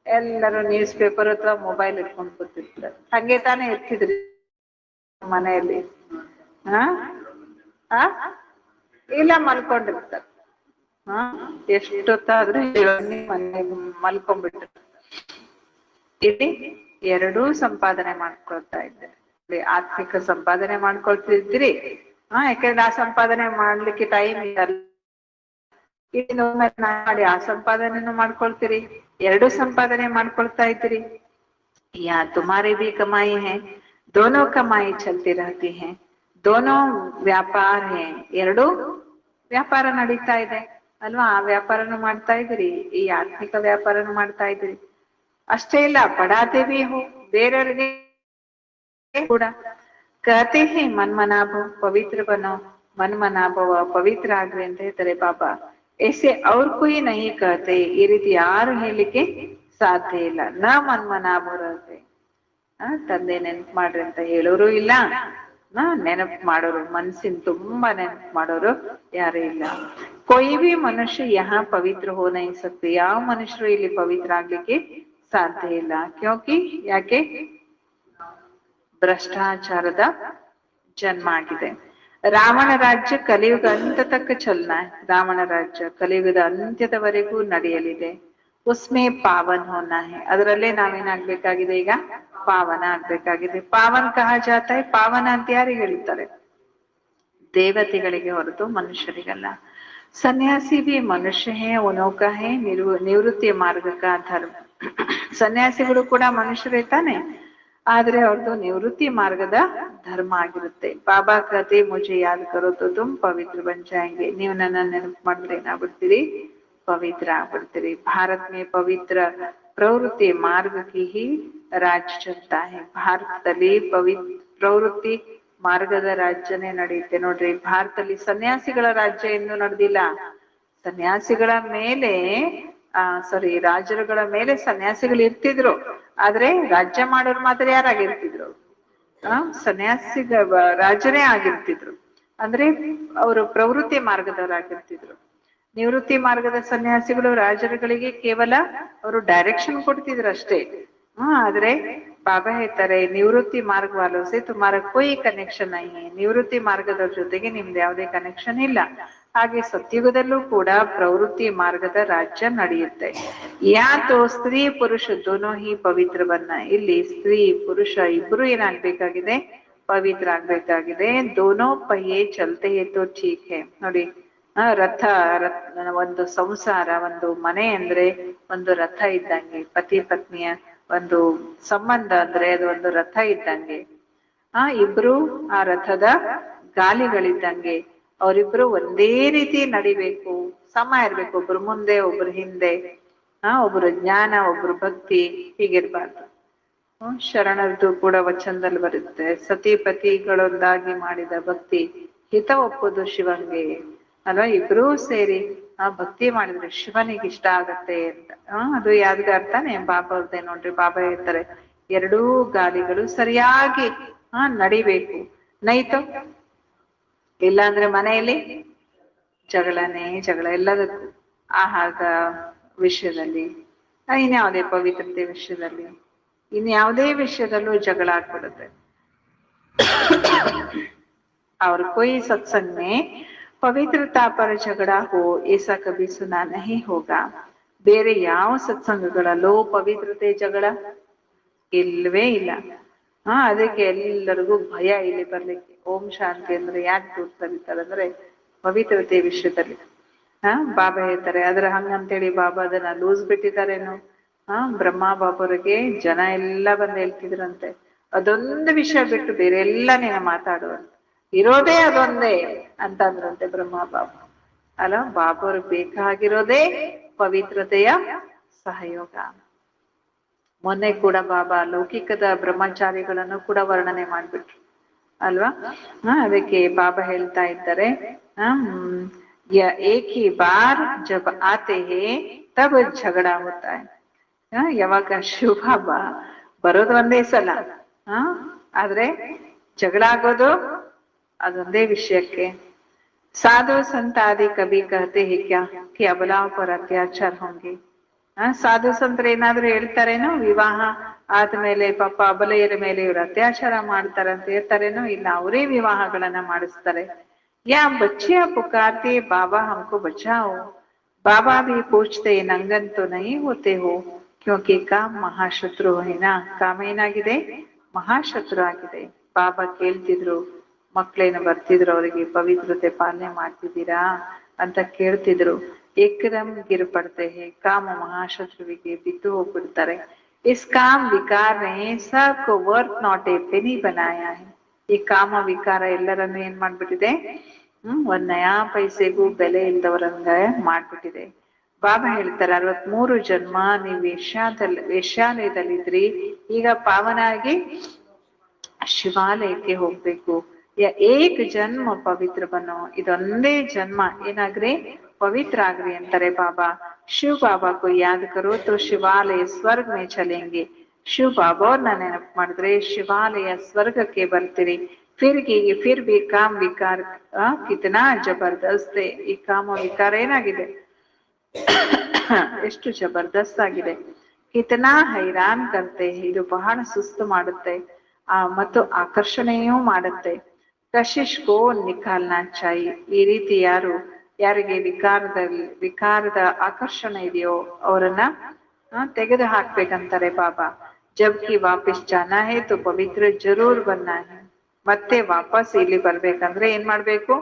ಎಲ್ಲರೂ ನ್ಯೂಸ್ ಪೇಪರ್ ಅಥವಾ ಮೊಬೈಲ್ ಇಟ್ಕೊಂಡು ಕೂತಿರ್ತಾರೆ. ಹಂಗೆ ತಾನೇ ಇರ್ತಿದ್ರಿ ಮನೆಯಲ್ಲಿ? ಹಾ ಹಾ ಇಲ್ಲ, ಮಲ್ಕೊಂಡಿರ್ತಾರೆ. ಹಾ ಎಷ್ಟೊತ್ತಾದ್ರೆ ಮಲ್ಕೊಂಡ್ಬಿಟ್ರು. ಇಲ್ಲಿ ಎರಡೂ ಸಂಪಾದನೆ ಮಾಡ್ಕೊಳ್ತಾ ಇದ್ದಾರೆ. ಆರ್ಥಿಕ ಸಂಪಾದನೆ ಮಾಡ್ಕೊಳ್ತಿದ್ರಿ. ಯಾಕಂದ್ರೆ ಆ ಸಂಪಾದನೆ ಮಾಡ್ಲಿಕ್ಕೆ ಟೈಮ್ ಇರಲ್ಲ. ಮಾಡಿ ಆ ಸಂಪಾದನೆನೂ ಮಾಡ್ಕೊಳ್ತೀರಿ, ಎರಡೂ ಸಂಪಾದನೆ ಮಾಡ್ಕೊಳ್ತಾ ಇದ್ದೀರಿ. ಯಾ ತುಮಾರಿ ಭಿ ಕಮಾಯಿ ಹೈ, ದೋನೋ ಕಮಾಯಿ ಚಲ್ತಿ ರಹತಿ ಹೈ, ದೋನೋ ವ್ಯಾಪಾರ ಹೈ, ಎರಡೂ ವ್ಯಾಪಾರ ನಡೀತಾ ಇದೆ ಅಲ್ವಾ. ಆ ವ್ಯಾಪಾರನು ಮಾಡ್ತಾ ಇದ್ದೀರಿ, ಈ ಆರ್ಥಿಕ ವ್ಯಾಪಾರನು ಮಾಡ್ತಾ ಇದ್ದೀರಿ. ಅಷ್ಟೇ ಇಲ್ಲ, ಪಡಾತೆ ಭಿ ಹೋ, ಬೇರೆಯವರಿಗೆ ಕೂಡ कहते हैं मन मनाभव पवित्र बनो, मन मनाभव पवित्र ಆಗ್ರಿ ಅಂತ ಹೇಳ್ತಾರೆ ಬಾಬಾ. ऐसे और कोई नहीं कहते, ಈ ರೀತಿ ಯಾರು ಹೇಳಿಕ್ಕೆ ಸಾಧ್ಯ ಇಲ್ಲ. ನ ಮನ್ ಮನಾಭವ ಇರುತ್ತೆ. ತಂದೆ ನೆನಪು ಮಾಡ್ರಿ ಅಂತ ಹೇಳೋರು ಇಲ್ಲ, ನೆನಪು ಮಾಡೋರು, ಮನ್ಸಿನ ತುಂಬಾ ನೆನಪು ಮಾಡೋರು ಯಾರು ಇಲ್ಲ. कोई भी मनुष्य यहाँ पवित्र हो नहीं सकते, ಯಾವ ಮನುಷ್ಯರು ಇಲ್ಲಿ ಪವಿತ್ರ ಆಗ್ಲಿಕ್ಕೆ ಸಾಧ್ಯ ಇಲ್ಲ. ಕ್ಯೋಂಕಿ ಯಾಕೆ? ಭ್ರಷ್ಟಾಚಾರದ ಜನ್ಮ ಆಗಿದೆ. ರಾವಣ ರಾಜ್ಯ ಕಲಿಯುಗ ಅಂತ್ಯ ತಕ್ಕ ಚಲನ, ರಾವಣ ರಾಜ್ಯ ಕಲಿಯುಗದ ಅಂತ್ಯದವರೆಗೂ ನಡೆಯಲಿದೆ. ಉಸ್ಮೆ ಪಾವನ್ ಹೋನಾ ಹೈ, ಅದರಲ್ಲೇ ನಾವೇನಾಗ್ಬೇಕಾಗಿದೆ? ಈಗ ಪಾವನ ಆಗ್ಬೇಕಾಗಿದೆ. ಪಾವನ್ ಕಹ ಜಾತ ಹೈ, ಪಾವನ ಅಂತ ಯಾರಿಗೆ ಹೇಳ್ತಾರೆ? ದೇವತೆಗಳಿಗೆ ಹೊರತು ಮನುಷ್ಯರಿಗಲ್ಲ. ಸನ್ಯಾಸಿ ಭಿ ಮನುಷ್ಯ ಹೇ, ಉನೋಕ ಹೇ ನಿವೃತ್ತಿ ಮಾರ್ಗಕ ಧರ್ಮ. ಸನ್ಯಾಸಿಗಳು ಕೂಡ ಮನುಷ್ಯರೇ ತಾನೆ, ಆದ್ರೆ ಅವ್ರದ್ದು ನಿವೃತ್ತಿ ಮಾರ್ಗದ ಧರ್ಮ ಆಗಿರುತ್ತೆ. ಬಾಬಾ ಕತೆ ಮುಜೆ ಯಾದ್ ಕರೋ ತೋ ತುಮ್ ಪವಿತ್ರ ಬನ್ ಜಾಯೆಂಗೆ, ನೀವು ನನ್ನ ನೆನಪು ಮಾಡಿದ್ರೆ ಏನಾಗ್ಬಿಡ್ತೀರಿ? ಪವಿತ್ರ ಆಗ್ಬಿಡ್ತೀರಿ. ಭಾರತ್ ಮೇ ಪವಿತ್ರ ಪ್ರವೃತ್ತಿ ಮಾರ್ಗ ಕಿ ಹಿ ರಾಜ್ಯ ಚಲ್ತಾ ಹೈ. ಭಾರತದಲ್ಲಿ ಪ್ರವೃತ್ತಿ ಮಾರ್ಗದ ರಾಜ್ಯನೇ ನಡೆಯುತ್ತೆ. ನೋಡ್ರಿ, ಭಾರತದಲ್ಲಿ ಸನ್ಯಾಸಿಗಳ ರಾಜ್ಯ ಇನ್ನೂ ನಡೆದಿಲ್ಲ. ಸನ್ಯಾಸಿಗಳ ಮೇಲೆ ರಾಜರುಗಳ ಮೇಲೆ ಸನ್ಯಾಸಿಗಳು ಇರ್ತಿದ್ರು, ಆದ್ರೆ ರಾಜ್ಯ ಮಾಡೋರು ಮಾತ್ರ ಯಾರಾಗಿರ್ತಿದ್ರು? ರಾಜರೇ ಆಗಿರ್ತಿದ್ರು. ಅಂದ್ರೆ ಅವರು ಪ್ರವೃತ್ತಿ ಮಾರ್ಗದವರಾಗಿರ್ತಿದ್ರು. ನಿವೃತ್ತಿ ಮಾರ್ಗದ ಸನ್ಯಾಸಿಗಳು ರಾಜರುಗಳಿಗೆ ಕೇವಲ ಅವರು ಡೈರೆಕ್ಷನ್ ಕೊಡ್ತಿದ್ರು ಅಷ್ಟೇ. ಆದ್ರೆ ಬಾಬಾ ಹೇಳ್ತಾರೆ, ನಿವೃತ್ತಿ ಮಾರ್ಗ ವಾಲೋಸೆ ತುಮಾರ ಕೋಯಿ ಕನೆಕ್ಷನ್ ನಹೀ ಹೈ. ನಿವೃತ್ತಿ ಮಾರ್ಗದವ್ರ ಜೊತೆಗೆ ನಿಮ್ದು ಯಾವುದೇ ಕನೆಕ್ಷನ್ ಇಲ್ಲ. ಹಾಗೆ ಸತ್ಯುಗದಲ್ಲೂ ಕೂಡ ಪ್ರವೃತ್ತಿ ಮಾರ್ಗದ ರಾಜ್ಯ ನಡೆಯುತ್ತೆ. ಯಾತೋ ಸ್ತ್ರೀ ಪುರುಷ ದೋನೋ ಹಿ ಪವಿತ್ರ ಬನ್ನ, ಇಲ್ಲಿ ಸ್ತ್ರೀ ಪುರುಷ ಇಬ್ರು ಏನಾಗ್ಬೇಕಾಗಿದೆ? ಪವಿತ್ರ ಆಗ್ಬೇಕಾಗಿದೆ. ದೋನೋ ಪಹ್ಯೆ ಚಲ್ತೆ ತೋ ಠೀಕ್ ಹೈ. ನೋಡಿ, ರಥ ಒಂದು ಸಂಸಾರ, ಒಂದು ಮನೆ ಅಂದ್ರೆ ಒಂದು ರಥ ಇದ್ದಂಗೆ. ಪತಿ ಪತ್ನಿಯ ಒಂದು ಸಂಬಂಧ ಅಂದ್ರೆ ಅದು ಒಂದು ರಥ ಇದ್ದಂಗೆ. ಇಬ್ರು ಆ ರಥದ ಗಾಲಿಗಳಿದ್ದಂಗೆ. ಅವರಿಬ್ರು ಒಂದೇ ರೀತಿ ನಡಿಬೇಕು, ಸಮ ಇರ್ಬೇಕು. ಒಬ್ರು ಮುಂದೆ, ಒಬ್ರು ಹಿಂದೆ, ಒಬ್ರು ಜ್ಞಾನ, ಒಬ್ರು ಭಕ್ತಿ, ಹೀಗಿರ್ಬಾರ್ದು. ಶರಣರದ್ದು ಕೂಡ ವಚನದಲ್ಲಿ ಬರುತ್ತೆ, ಸತಿಪತಿಗಳೊಂದಾಗಿ ಮಾಡಿದ ಭಕ್ತಿ ಹಿತ ಒಪ್ಪುದು ಶಿವಂಗೆ ಅಲ್ವಾ. ಇಬ್ರು ಸೇರಿ ಭಕ್ತಿ ಮಾಡಿದ್ರೆ ಶಿವನಿಗೆ ಇಷ್ಟ ಆಗತ್ತೆ ಅಂತ. ಅದು ಯಾವ್ದಾರ್ ತಾನೆ ಬಾಬಾ ಅವ್ರದ್ದೇ. ನೋಡ್ರಿ, ಬಾಬಾ ಹೇಳ್ತಾರೆ, ಎರಡೂ ಗಾಲಿಗಳು ಸರಿಯಾಗಿ ನಡಿಬೇಕು. ನೈತು ಇಲ್ಲ ಅಂದ್ರೆ ಮನೆಯಲ್ಲಿ ಜಗಳನೇ ಜಗಳ, ಎಲ್ಲದಕ್ಕೂ. ಆಹಾರದ ವಿಷಯದಲ್ಲಿ, ಇನ್ಯಾವುದೇ ಪವಿತ್ರತೆ ವಿಷಯದಲ್ಲಿ, ಇನ್ಯಾವುದೇ ವಿಷಯದಲ್ಲೂ ಜಗಳ ಆಗ್ಬಿಡುತ್ತೆ. और कोई सत्संग में पवित्रता पर झगड़ा हो ऐसा कभी सुना नहीं होगा. ಬೇರೆ ಯಾವ ಸತ್ಸಂಗಗಳಲ್ಲೂ ಪವಿತ್ರತೆ ಜಗಳ ಇಲ್ವೇ ಇಲ್ಲ. ಅದಕ್ಕೆ ಎಲ್ಲರಿಗೂ ಭಯ ಇಲ್ಲಿ ಬರ್ಲಿಕ್ಕೆ. ಓಂ ಶಾಂತಿ ಅಂದ್ರೆ ಯಾಕೆ ದೂರ ಸರಿತಾರೆ ಅಂದ್ರೆ ಪವಿತ್ರತೆ ವಿಷಯದಲ್ಲಿ. ಬಾಬಾ ಹೇಳ್ತಾರೆ ಅದ್ರ ಹಂಗಂತೇಳಿ ಬಾಬಾ ಅದನ್ನ ಲೂಸ್ ಬಿಟ್ಟಿದಾರೇನು. ಬ್ರಹ್ಮ ಬಾಬರಿಗೆ ಜನ ಎಲ್ಲ ಬಂದ್ ಹೇಳ್ತಿದ್ರಂತೆ ಅದೊಂದು ವಿಷಯ ಬಿಟ್ಟು ಬೇರೆ ಎಲ್ಲ ನೀನು ಮಾತಾಡುವಂತ ಇರೋದೇ ಅದೊಂದೇ ಅಂತಂದ್ರಂತೆ ಬ್ರಹ್ಮ ಬಾಬಾ. ಅಲ್ಲ ಬಾಬಾವ್ರಿಗೆ ಬೇಕಾಗಿರೋದೇ ಪವಿತ್ರತೆಯ ಸಹಯೋಗ. ಮೊನ್ನೆ ಕೂಡ ಬಾಬಾ ಲೌಕಿಕದ ಬ್ರಹ್ಮಚಾರಿಗಳನ್ನು ಕೂಡ ವರ್ಣನೆ ಮಾಡ್ಬಿಟ್ರು ಅಲ್ವಾ. ಅದಕ್ಕೆ ಬಾಬಾ ಹೇಳ್ತಾ ಇದ್ದಾರೆ एक ही बार जब आते हैं तब झगड़ा होता है. ಯಾವಾಗ ಶಿವ ಬಾಬಾ ಬರೋದು ಒಂದೇ ಸಲ, ಆದ್ರೆ ಜಗಳ ಆಗೋದು ಅದೊಂದೇ ವಿಷಯಕ್ಕೆ. ಸಾಧು ಸಂತ ಆದಿ ಕಭಿ ಕಹತೆ ಹೇ ಕ್ಯಾ ಕಿ ಅಬಲಾವ್ ಪರ್ ಅತ್ಯಾಚಾರ ಹೋಂಗೆ. ಸಾಧು ಸಂತರ ಏನಾದ್ರು ಹೇಳ್ತಾರೇನೋ ವಿವಾಹ ಆದ್ಮೇಲೆ ಪಾಪ ಅಬಲೆಯರ ಮೇಲೆ ಇವ್ರು ಅತ್ಯಾಚಾರ ಮಾಡ್ತಾರಂತ ಹೇಳ್ತಾರೇನೋ. ಇಲ್ಲ ಅವರೇ ವಿವಾಹಗಳನ್ನ ಮಾಡಿಸ್ತಾರೆ. या बच्चियां पुकारती बाबा हमको बचाओ. बाबा भी पूछते नंगन तो नहीं होते हो क्योंकि काम महाशत्रु है ना. काम ಏನಾಗಿದೆ ಮಹಾಶತ್ರು ಆಗಿದೆ. ಬಾಬಾ ಕೇಳ್ತಿದ್ರು ಮಕ್ಳೇನು ಬರ್ತಿದ್ರು ಅವರಿಗೆ ಪವಿತ್ರತೆ ಪಾಲನೆ ಮಾಡ್ತಿದ್ದೀರಾ ಅಂತ ಕೇಳ್ತಿದ್ರು. ಏಕದಮ್ ಗಿರ್ ಪಡ್ತೆ ಹೇ ಕಾಮ ಮಹಾಶತ್ರುವಿಗೆ ಬಿದ್ದು ಹೋಗ್ಬಿಡ್ತಾರೆ. ಇಸ್ ಕಾಮ್ ವಿಕಾರ ಸಬ್ಕೋ ವರ್ತ್ ನಾಟ್ ಎ ಪೆನಿ ಬನಾಯಾ ಹೈ. ಈ ಕಾಮ ವಿಕಾರ ಎಲ್ಲರನ್ನು ಏನ್ ಮಾಡ್ಬಿಟ್ಟಿದೆ, ಒಂದ್ ನಯಾ ಪೈಸೆಗೂ ಬೆಲೆ ಇಲ್ದವರಂಗ ಮಾಡ್ಬಿಟ್ಟಿದೆ. ಬಾಬಾ ಹೇಳ್ತಾರೆ 63 ಜನ್ಮ ನೀವು ವೇಶ್ಯಾಲಯದಲ್ಲಿದ್ರಿ, ಈಗ ಪಾವನಾಗಿ ಶಿವಾಲಯಕ್ಕೆ ಹೋಗ್ಬೇಕು. ಏಕ ಜನ್ಮ ಪವಿತ್ರ ಬನ್ನೋ, ಇದೊಂದೇ ಜನ್ಮ ಏನಾಗ್ರಿ ಪವಿತ್ರ ಆಗ್ರಿ ಅಂತಾರೆ ಬಾಬಾ. ಶಿವ ಬಾಬಾ ಕೋ ಯಾದ್ ಕರೋ ತೋ ಶಿವಾಲಯ ಸ್ವರ್ಗ ಮೇ ಚಲೆಂಗೆ. ಶಿವ ಬಾಬಾ ಅವ್ರನ್ನ ನೆನಪು ಮಾಡಿದ್ರೆ ಶಿವಾಲಯ ಸ್ವರ್ಗಕ್ಕೆ ಬರ್ತೀರಿ. ಫಿರ್ ಬಿ ಕಾಮ್ ವಿಕಾರ ಕಿತನಾ ಜಬರ್ದಸ್ತ್. ಈ ಕಾಮ ವಿಕಾರ ಏನಾಗಿದೆ ಎಷ್ಟು ಜಬರ್ದಸ್ತ್ ಆಗಿದೆ. ಕಿತನಾ ಹೈರಾನ್ ಕರ್ತೆ, ಇದು ಬಹಳ ಸುಸ್ತು ಮಾಡುತ್ತೆ ಮತ್ತು ಆಕರ್ಷಣೆಯೂ ಮಾಡುತ್ತೆ. ಕಶಿಶ್ ಕೋ ನಿಕಾಲ್ನಾ ಚಾಯಿ. ಈ ರೀತಿ ಯಾರಿಗೆ ವಿಕಾರದ ಆಕರ್ಷಣೆ ಇದೆಯೋ ಅವರನ್ನ ತೆಗೆದು ಹಾಕ್ಬೇಕಂತಾರೆ ಬಾಬಾ. ಜಬ್ಕಿ ವಾಪಸ್ ಜಾನಾ ಹೇ ತೋ ಪವಿತ್ರ ಜರೂರ್ ಬನ್ನಾ ಹೇ. ಮತ್ತೆ ವಾಪಸ್ ಇಲ್ಲಿ ಬರ್ಬೇಕಂದ್ರೆ ಏನ್ ಮಾಡ್ಬೇಕು,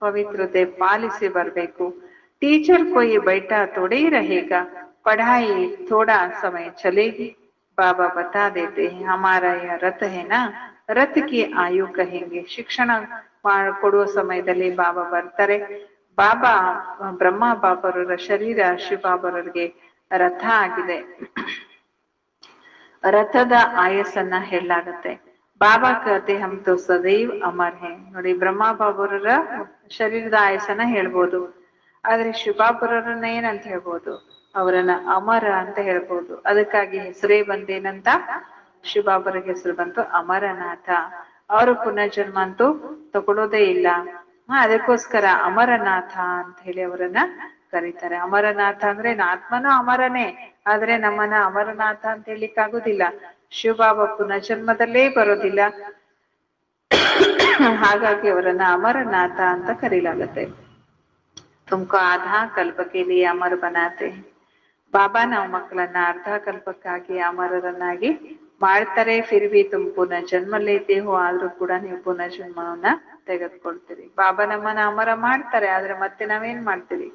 ಪವಿತ್ರತೆ ಪಾಲಿಸಿ ಬರ್ಬೇಕು. ಟೀಚರ್ ಕೋಯಿ ಬೈಠಾ ಥೋಡೇ ಹಿ रहेगा, पढ़ाई थोड़ा समय चलेगी. बाबा बता देते हैं हमारा यह रथ है ना, रथ की आयु कहेंगे. ಶಿಕ್ಷಣ ಕೊಡುವ ಸಮಯದಲ್ಲಿ ಬಾಬಾ ಬರ್ತಾರೆ. ಬಾಬಾ ಬ್ರಹ್ಮ ಬಾಬರವರ ಶರೀರ ಶಿವ ಬಾಬರವರಿಗೆ ರಥ ಆಗಿದೆ. ರಥದ ಆಯಸ್ಸನ್ನ ಹೇಳಲಾಗತ್ತೆ. ಬಾಬಾ ಕಹತೆ ಹಮ್ ತೋ ಸದೈವ್ ಅಮರ್ ಹೇ. ನೋಡಿ ಬ್ರಹ್ಮ ಬಾಬರವರ ಶರೀರದ ಆಯಸ್ಸನ್ನ ಹೇಳ್ಬೋದು, ಆದ್ರೆ ಶಿವಬಾಬರವರನ್ನ ಏನಂತ ಹೇಳ್ಬೋದು, ಅವರನ್ನ ಅಮರ ಅಂತ ಹೇಳ್ಬೋದು. ಅದಕ್ಕಾಗಿ ಹೆಸರೇ ಬಂದೇನಂತ, ಶಿವಬಾಬರಿಗೆ ಹೆಸರು ಬಂತು ಅಮರನಾಥ. ಅವರು ಪುನರ್ಜನ್ಮ ಅಂತೂ ತಗೊಳ್ಳೋದೇ ಇಲ್ಲ. ಅದಕ್ಕೋಸ್ಕರ ಅಮರನಾಥ ಅಂತ ಹೇಳಿ ಅವರನ್ನ ಕರೀತಾರೆ. ಅಮರನಾಥ ಅಂದ್ರೆ ಆತ್ಮನೂ ಅಮರನೇ, ಆದ್ರೆ ನಮ್ಮನ್ನ ಅಮರನಾಥ ಅಂತ ಹೇಳಿಕ್ ಆಗುದಿಲ್ಲ. ಶಿವಬಾಬಾ ಪುನರ್ಜನ್ಮದಲ್ಲೇ ಬರೋದಿಲ್ಲ, ಹಾಗಾಗಿ ಅವರನ್ನ ಅಮರನಾಥ ಅಂತ ಕರೀಲಾಗತ್ತೆ. ತುಮ್ಕೋ ಆಧಾ ಕಲ್ಪಕ್ಕೆ ಲಿಯೇ ಅಮರ್ ಬನಾತೆ. ಬಾಬಾ ನಾವು ಮಕ್ಕಳನ್ನ ಅರ್ಧ ಕಲ್ಪಕ್ಕಾಗಿ ಅಮರರನ್ನಾಗಿ ಮಾಡ್ತಾರೆ. ಫಿರ್ ಭಿ ತುಮ್ ಪುನರ್ಜನ್ಮ ಲೇತೆ ಹೋ, ಆದ್ರೂ ಕೂಡ ನೀವು ಪುನರ್ಜನ್ಮವನ್ನ ತೆಗೆದುಕೊಳ್ತೀರಿ. ಬಾಬಾ ನಮ್ಮನ್ನ ಅಮರ ಮಾಡ್ತಾರೆ, ಆದ್ರೆ ಮತ್ತೆ ನಾವೇನ್ ಮಾಡ್ತೀವಿ,